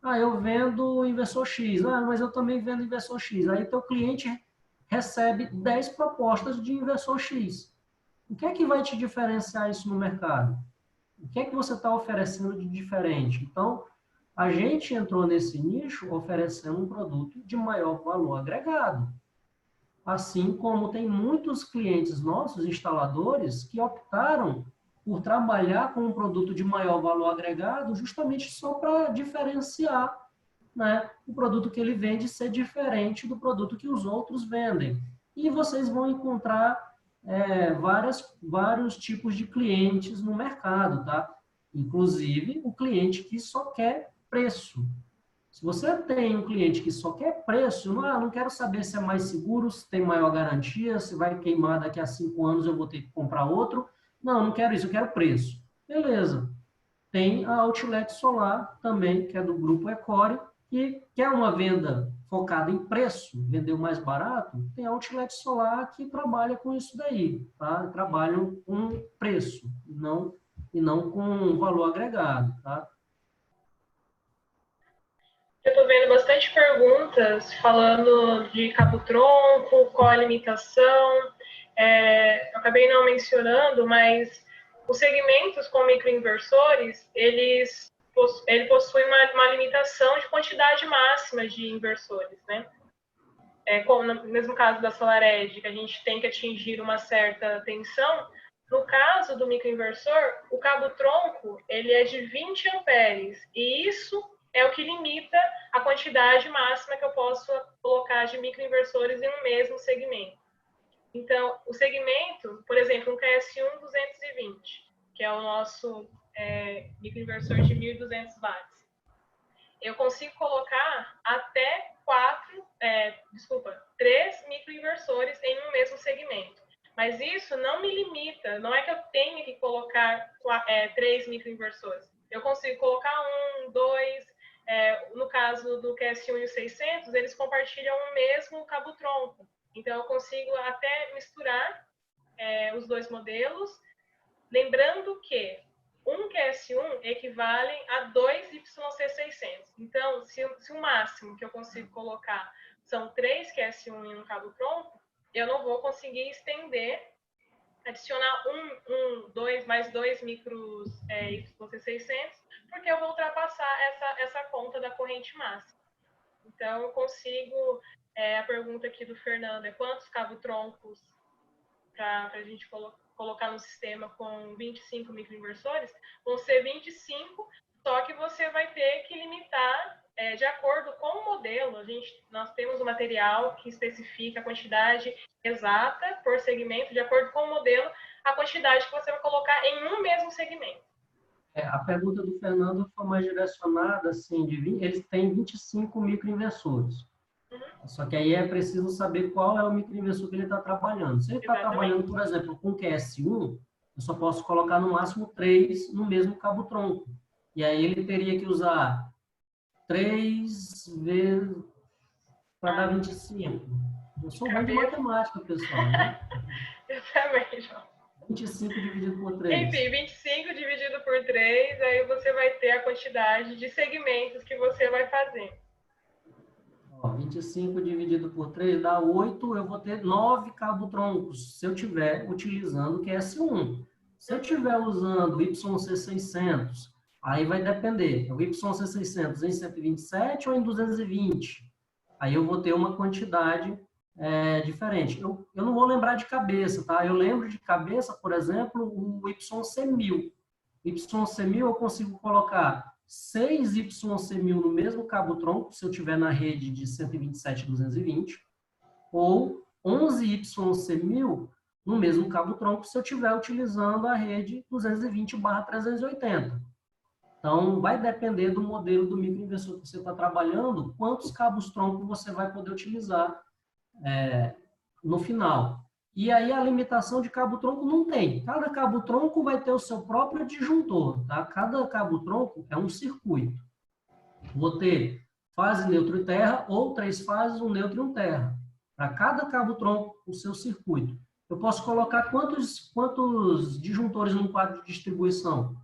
Eu vendo inversor X. Mas eu também vendo inversor X. Aí teu cliente recebe 10 propostas de inversor X. O que é que vai te diferenciar isso no mercado? O que é que você está oferecendo de diferente? Então, a gente entrou nesse nicho oferecendo um produto de maior valor agregado. Assim como tem muitos clientes nossos, instaladores, que optaram por trabalhar com um produto de maior valor agregado justamente só para diferenciar, né, o produto que ele vende ser diferente do produto que os outros vendem. E vocês vão encontrar vários tipos de clientes no mercado, tá? Inclusive o cliente que só quer preço. Se você tem um cliente que só quer preço, não quero saber se é mais seguro, se tem maior garantia, se vai queimar daqui a 5 anos eu vou ter que comprar outro. Não quero isso, eu quero preço. Beleza. Tem a Outlet Solar também, que é do grupo Ecore, que quer uma venda focada em preço, vender o mais barato, tem a Outlet Solar que trabalha com isso daí, tá? Trabalham com preço e não com valor agregado, tá? Eu estou vendo bastante perguntas falando de cabo-tronco, qual a limitação. Eu acabei não mencionando, mas os segmentos com microinversores, eles ele possui uma limitação de quantidade máxima de inversores, né? Como no mesmo caso da SolarEdge, que a gente tem que atingir uma certa tensão, no caso do microinversor, o cabo-tronco ele é de 20 amperes, e isso é o que limita a quantidade máxima que eu posso colocar de microinversores em um mesmo segmento. Então, o segmento, por exemplo, um QS1 220, que é o nosso microinversor de 1.200 watts, eu consigo colocar até 3 microinversores em um mesmo segmento. Mas isso não me limita, não é que eu tenha que colocar 3 microinversores. Eu consigo colocar 1, 2, no caso do QS1 e o 600, eles compartilham o mesmo cabo-tronco. Então, eu consigo até misturar os dois modelos, lembrando que um QS1 equivale a 2 YC600. Então, se o máximo que eu consigo colocar são 3 QS1 em um cabo-tronco, eu não vou conseguir estender, adicionar mais 2 micros YC600, porque eu vou ultrapassar essa conta da corrente máxima. Então, eu consigo... a pergunta aqui do Fernando é quantos cabo-troncos para a gente colocar no sistema com 25 microinversores? Vão ser 25, só que você vai ter que limitar de acordo com o modelo. Nós temos um material que especifica a quantidade exata por segmento, de acordo com o modelo, a quantidade que você vai colocar em um mesmo segmento. A pergunta do Fernando foi mais direcionada, assim, eles têm 25 microinversores. Só que aí é preciso saber qual é o microinversor que ele está trabalhando. Se ele está trabalhando, por exemplo, com QS1, eu só posso colocar no máximo 3 no mesmo cabo-tronco. E aí ele teria que usar 3 vezes para dar 25. Eu sou ruim de matemática, pessoal, né? Eu também, João. 25 dividido por 3. Enfim, 25 dividido por 3, aí você vai ter a quantidade de segmentos que você vai fazer. 25 dividido por 3 dá 8, eu vou ter 9 cabo-troncos, se eu estiver utilizando o QS1. Se eu estiver usando o YC600, aí vai depender, é o YC600 em 127 ou em 220. Aí eu vou ter uma quantidade diferente. Eu não vou lembrar de cabeça, tá? Eu lembro de cabeça, por exemplo, o YC1000. YC1000 eu consigo colocar 6 YC1000 no mesmo cabo-tronco, se eu tiver na rede de 127/220, ou 11 YC1000 no mesmo cabo-tronco, se eu estiver utilizando a rede 220/380. Então, vai depender do modelo do microinversor que você está trabalhando, quantos cabos-tronco você vai poder utilizar no final. E aí a limitação de cabo-tronco não tem. Cada cabo-tronco vai ter o seu próprio disjuntor, tá? Cada cabo-tronco é um circuito. Vou ter fase, neutro e terra, ou 3 fases, um neutro e um terra. Para cada cabo-tronco, o seu circuito. Eu posso colocar quantos disjuntores num quadro de distribuição?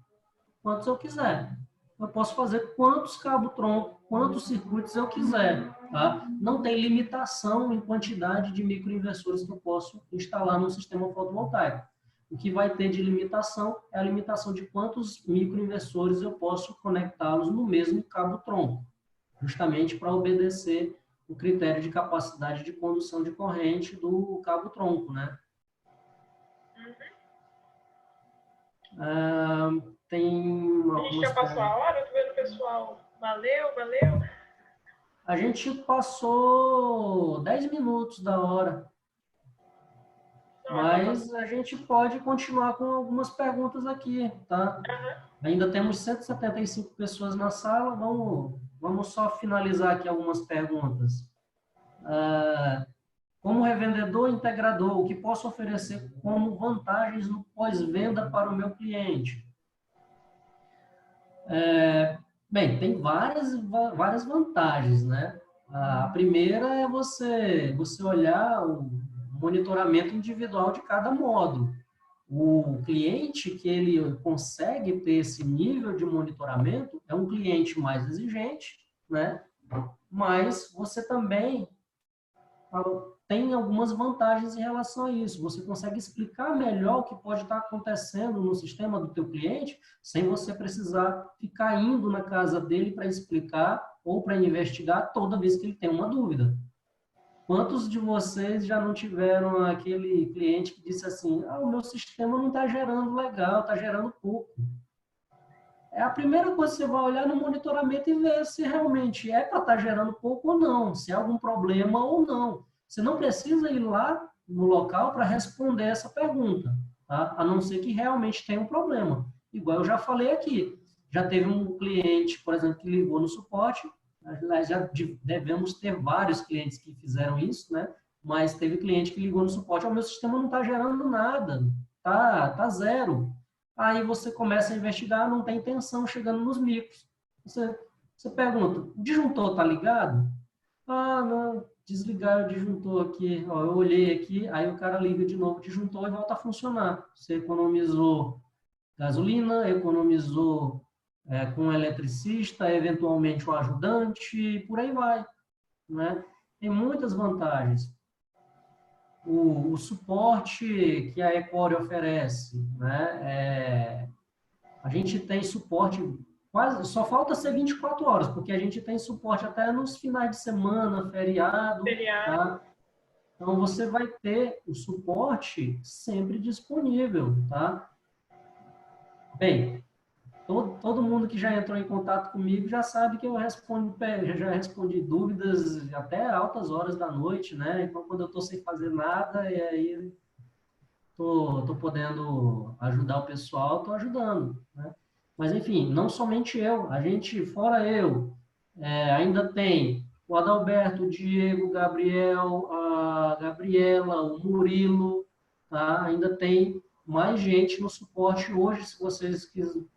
Quantos eu quiser. Eu posso fazer quantos cabo-tronco, quantos circuitos eu quiser. Tá? Não tem limitação em quantidade de microinversores que eu posso instalar no sistema fotovoltaico. O que vai ter de limitação é a limitação de quantos microinversores eu posso conectá-los no mesmo cabo-tronco, justamente para obedecer o critério de capacidade de condução de corrente do cabo-tronco, né? Tem a gente já passou a hora, eu tô vendo o pessoal. Valeu. A gente passou 10 minutos da hora. Mas a gente pode continuar com algumas perguntas aqui, tá? Ainda temos 175 pessoas na sala, vamos só finalizar aqui algumas perguntas. Como revendedor integrador, o que posso oferecer como vantagens no pós-venda para o meu cliente? Bem, tem várias vantagens, né? A primeira é você olhar o monitoramento individual de cada módulo. O cliente que ele consegue ter esse nível de monitoramento é um cliente mais exigente, né? Mas você também tem algumas vantagens em relação a isso. Você consegue explicar melhor o que pode estar acontecendo no sistema do teu cliente, sem você precisar ficar indo na casa dele para explicar ou para investigar toda vez que ele tem uma dúvida. Quantos de vocês já não tiveram aquele cliente que disse assim, o meu sistema não está gerando legal, está gerando pouco? É a primeira coisa que você vai olhar no monitoramento e ver se realmente é para estar gerando pouco ou não, se há algum problema ou não. Você não precisa ir lá no local para responder essa pergunta, tá? A não ser que realmente tenha um problema. Igual eu já falei aqui, já teve um cliente, por exemplo, que ligou no suporte, nós já devemos ter vários clientes que fizeram isso, né? Mas teve cliente que ligou no suporte, meu sistema não está gerando nada, tá zero. Aí você começa a investigar, não tem tensão chegando nos micros. Você pergunta, o disjuntor está ligado? Não, desligaram o disjuntor aqui. Ó, eu olhei aqui, aí o cara liga de novo o disjuntor e volta a funcionar. Você economizou gasolina, economizou com um eletricista, eventualmente um ajudante, e por aí vai. Né? Tem muitas vantagens. O suporte que a Ecore oferece, né? A gente tem suporte quase, só falta ser 24 horas, porque a gente tem suporte até nos finais de semana, feriado, tá? Então você vai ter o suporte sempre disponível, tá? Bem, todo mundo que já entrou em contato comigo já sabe que eu já respondi dúvidas até altas horas da noite, né? Então, quando eu estou sem fazer nada, e aí tô podendo ajudar o pessoal, estou ajudando, né? Mas, enfim, não somente eu, a gente, fora eu, ainda tem o Adalberto, o Diego, o Gabriel, a Gabriela, o Murilo, tá? Ainda tem mais gente no suporte hoje, se vocês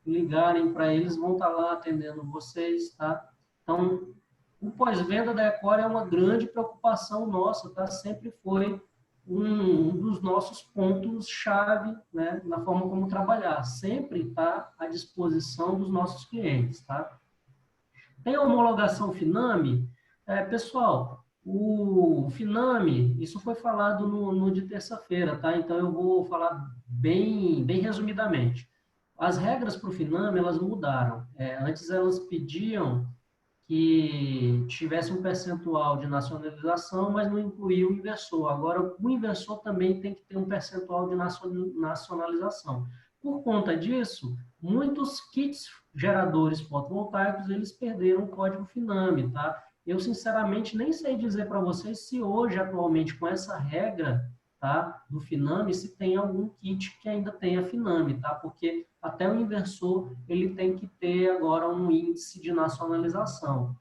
ligarem para eles, vão estar lá atendendo vocês, tá? Então, o pós-venda da Ecore é uma grande preocupação nossa, tá? Sempre foi um dos nossos pontos-chave, né, na forma como trabalhar. Sempre está à disposição dos nossos clientes, tá? Tem a homologação FINAME? Pessoal, o FINAME, isso foi falado no de terça-feira, tá? Então, eu vou falar bem resumidamente. As regras para o FINAME, elas mudaram. Antes, elas pediam que tivesse um percentual de nacionalização, mas não incluía o inversor. Agora, o inversor também tem que ter um percentual de nacionalização. Por conta disso, muitos kits geradores fotovoltaicos, eles perderam o código FINAME, tá? Eu, sinceramente, nem sei dizer para vocês se hoje, atualmente, com essa regra, tá, do FINAME, se tem algum kit que ainda tenha FINAME, tá? Porque até o inversor, ele tem que ter agora um índice de nacionalização.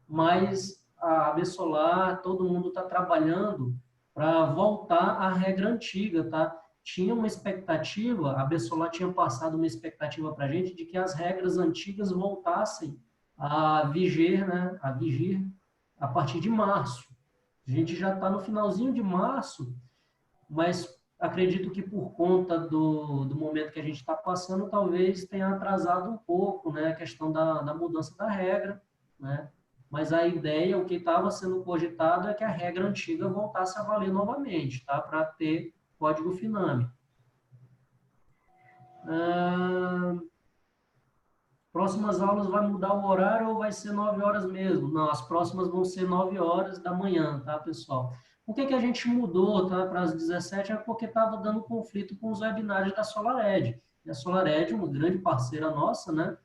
Mas a AB Solar, todo mundo está trabalhando para voltar à regra antiga, tá? Tinha uma expectativa, a AB Solar tinha passado uma expectativa para a gente de que as regras antigas voltassem a vigir, né? A vigir a partir de março. A gente já está no finalzinho de março, mas acredito que por conta do momento que a gente está passando, talvez tenha atrasado um pouco, né, a questão da mudança da regra, né? Mas a ideia, o que estava sendo cogitado é que a regra antiga voltasse a valer novamente, tá? Para ter código FINAME. Próximas aulas vai mudar o horário ou vai ser 9 horas mesmo? Não, as próximas vão ser 9 horas da manhã, tá, pessoal? Por que a gente mudou, tá, para as 17? É porque estava dando conflito com os webinários da SolarEd. E a SolarEd, uma grande parceira nossa, né?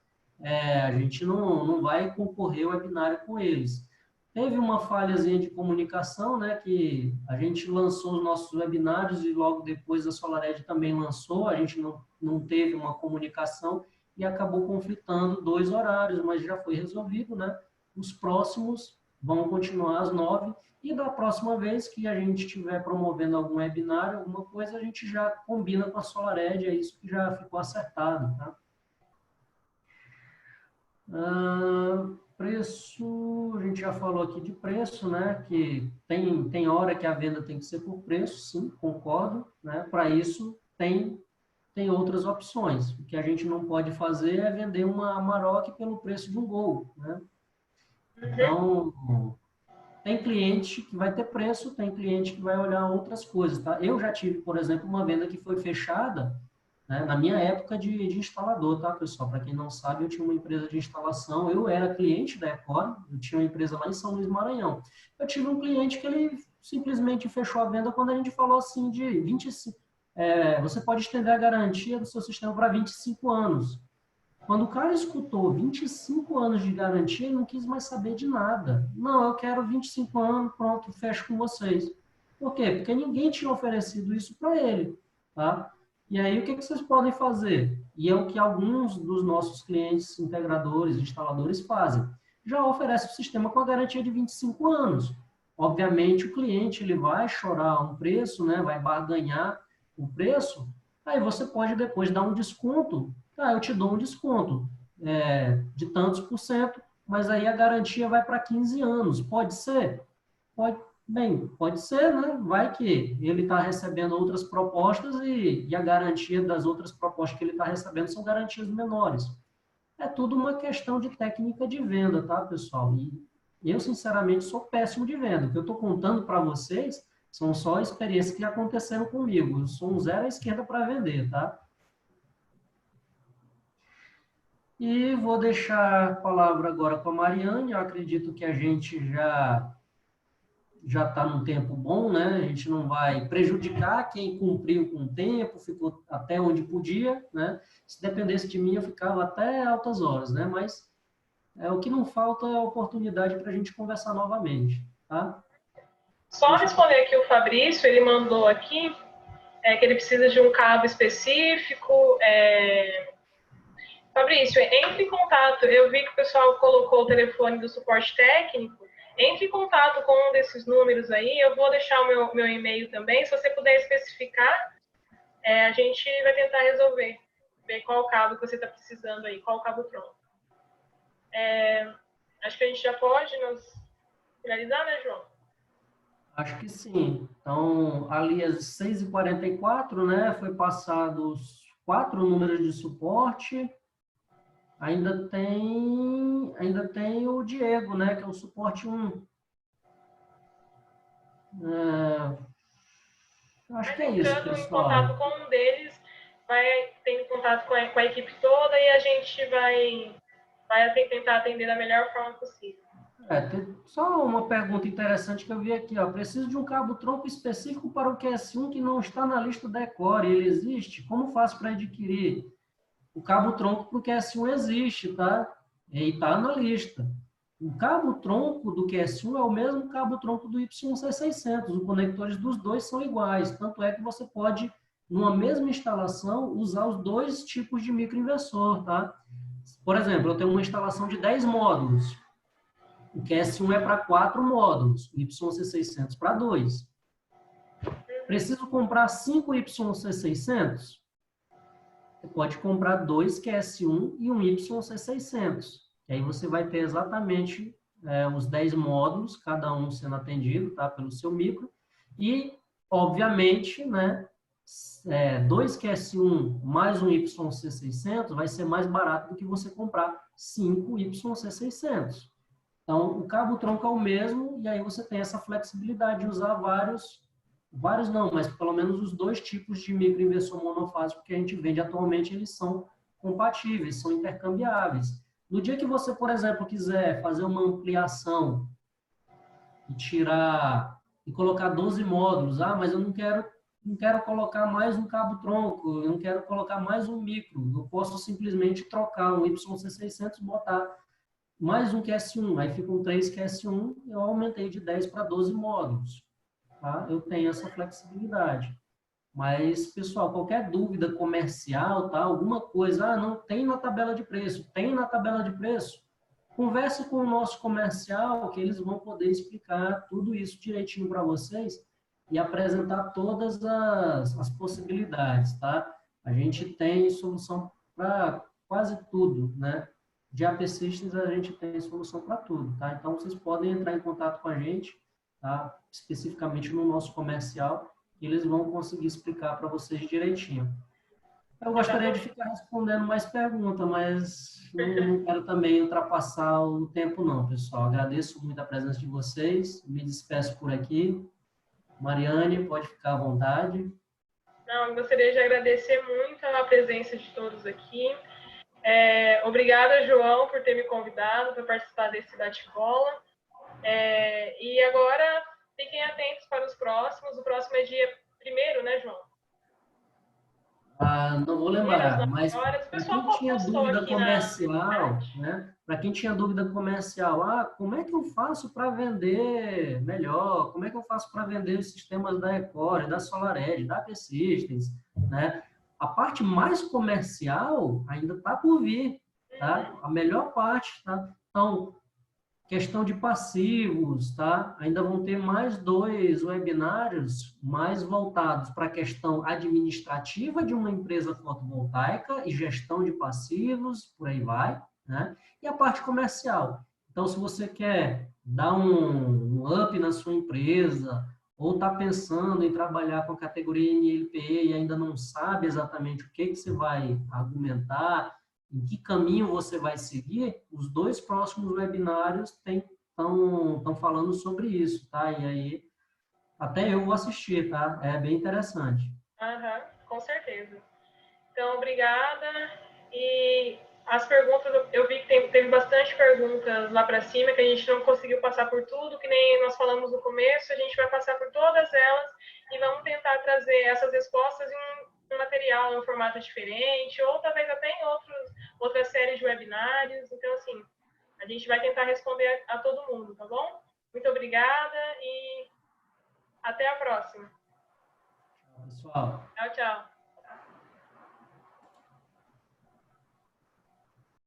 A gente não vai concorrer ao webinário com eles. Teve uma falhazinha de comunicação, né? Que a gente lançou os nossos webinários e logo depois a SolarEd também lançou, a gente não teve uma comunicação e acabou conflitando 2 horários, mas já foi resolvido, né? Os próximos vão continuar às 9, e da próxima vez que a gente estiver promovendo algum webinário, alguma coisa, a gente já combina com a SolarEd, é isso que já ficou acertado, tá? Preço, a gente já falou aqui de preço, né? Que tem hora que a venda tem que ser por preço, sim, concordo, né? Para isso, tem outras opções. O que a gente não pode fazer é vender uma Amarok pelo preço de um Gol, né? Então, tem cliente que vai ter preço, tem cliente que vai olhar outras coisas, tá? Eu já tive, por exemplo, uma venda que foi fechada, né, na minha época de instalador, tá, pessoal? Para quem não sabe, eu tinha uma empresa de instalação, eu era cliente da Ecor, eu tinha uma empresa lá em São Luís, Maranhão. Eu tive um cliente que ele simplesmente fechou a venda quando a gente falou assim de 25, você pode estender a garantia do seu sistema para 25 anos. Quando o cara escutou 25 anos de garantia, ele não quis mais saber de nada. Não, eu quero 25 anos, pronto, fecho com vocês. Por quê? Porque ninguém tinha oferecido isso para ele, tá? E aí, o que vocês podem fazer? E é o que alguns dos nossos clientes integradores, instaladores fazem. Já oferece o sistema com a garantia de 25 anos. Obviamente, o cliente ele vai chorar um preço, né? Vai barganhar o preço. Aí você pode depois dar um desconto. Ah, eu te dou um desconto de tantos por cento, mas aí a garantia vai para 15 anos. Pode ser? Pode, bem, pode ser, né? Vai que ele está recebendo outras propostas e a garantia das outras propostas que ele está recebendo são garantias menores. É tudo uma questão de técnica de venda, tá, pessoal? E eu, sinceramente, sou péssimo de venda. O que eu estou contando para vocês são só experiências que aconteceram comigo. Eu sou um zero à esquerda para vender, tá? E vou deixar a palavra agora com a Mariane. Eu acredito que a gente já está num tempo bom, né? A gente não vai prejudicar quem cumpriu com o tempo, ficou até onde podia, né? Se dependesse de mim, eu ficava até altas horas, né? Mas o que não falta é a oportunidade para a gente conversar novamente, tá? Só responder aqui o Fabrício, ele mandou aqui que ele precisa de um cabo específico. Fabrício, entre em contato. Eu vi que o pessoal colocou o telefone do suporte técnico. Entre em contato com um desses números aí. Eu vou deixar o meu e-mail também. Se você puder especificar, a gente vai tentar resolver. Ver qual cabo que você está precisando aí, qual cabo tronco. Acho que a gente já pode nos finalizar, né, João? Acho que sim. Então, ali às 6h44, né, foi passado os 4 números de suporte. Ainda tem o Diego, né, que é o suporte 1. Acho que é isso, Entrando em contato pessoal. com um deles, vai ter contato com a equipe toda e a gente vai tentar atender da melhor forma possível. Tem só uma pergunta interessante que eu vi aqui, ó. Preciso de um cabo-tronco específico para o QS1 que não está na lista da Ecor. Ele existe? Como faço para adquirir? O cabo-tronco para o QS1 existe, tá? E está na lista. O cabo-tronco do QS1 é o mesmo cabo-tronco do YC600. Os conectores dos dois são iguais. Tanto é que você pode, numa mesma instalação, usar os dois tipos de microinversor, tá? Por exemplo, eu tenho uma instalação de 10 módulos. O QS1 é para 4 módulos, o YC600 para 2. Preciso comprar 5 YC600? Você pode comprar 2 QS1 e um YC600. E aí você vai ter exatamente os 10 módulos, cada um sendo atendido, tá, pelo seu micro. E, obviamente, né, 2 QS1 mais um YC600 vai ser mais barato do que você comprar 5 YC600. Então, o cabo-tronco é o mesmo, e aí você tem essa flexibilidade de usar vários não, mas pelo menos os dois tipos de microinversor monofásico que a gente vende atualmente, eles são compatíveis, são intercambiáveis. No dia que você, por exemplo, quiser fazer uma ampliação e colocar 12 módulos, mas eu não quero colocar mais um cabo-tronco, eu não quero colocar mais um micro, eu posso simplesmente trocar um YC600 e botar mais um QS1, aí ficam 3 QS1, eu aumentei de 10 para 12 módulos. Tá? Eu tenho essa flexibilidade. Mas, pessoal, qualquer dúvida comercial, tá? Alguma coisa, não tem na tabela de preço, tem na tabela de preço, converse com o nosso comercial, que eles vão poder explicar tudo isso direitinho para vocês e apresentar todas as possibilidades, tá? A gente tem solução para quase tudo, né? De AP Systems a gente tem solução para tudo, tá? Então, vocês podem entrar em contato com a gente, tá? Especificamente no nosso comercial, e eles vão conseguir explicar para vocês direitinho. Eu gostaria de Exatamente. ficar respondendo mais perguntas, mas não quero também ultrapassar o tempo, não, pessoal. Agradeço muito a presença de vocês. Me despeço por aqui. Mariane, pode ficar à vontade. Não, eu gostaria de agradecer muito a presença de todos aqui. Obrigada, João, por ter me convidado para participar desse bate-bola. E agora, fiquem atentos para os próximos. O próximo é dia 1º, né, João? Ah, não vou 1º às lembrar, 9 mas horas. O para pessoal quem tinha postou dúvida aqui no comercial, chat. né? Para quem tinha dúvida comercial, como é que eu faço para vender melhor? Como é que eu faço para vender os sistemas da Ecore, da SolarEdge, da T-Systems, né? A parte mais comercial ainda está por vir, tá? A melhor parte, tá? Então, questão de passivos, tá? Ainda vão ter mais 2 webinários mais voltados para a questão administrativa de uma empresa fotovoltaica e gestão de passivos, por aí vai, né? E a parte comercial. Então, se você quer dar um up na sua empresa ou está pensando em trabalhar com a categoria NLPE e ainda não sabe exatamente o que você vai argumentar, em que caminho você vai seguir, os 2 próximos webinários estão falando sobre isso, tá? E aí, até eu vou assistir, tá? É bem interessante. Aham, com certeza. Então, obrigada. E as perguntas, eu vi que teve bastante perguntas lá para cima, que a gente não conseguiu passar por tudo, que nem nós falamos no começo, a gente vai passar por todas elas e vamos tentar trazer essas respostas em um material, em um formato diferente, ou talvez até em outras séries de webinários. Então, assim, a gente vai tentar responder a todo mundo, tá bom? Muito obrigada e até a próxima. Pessoal. Tchau, tchau.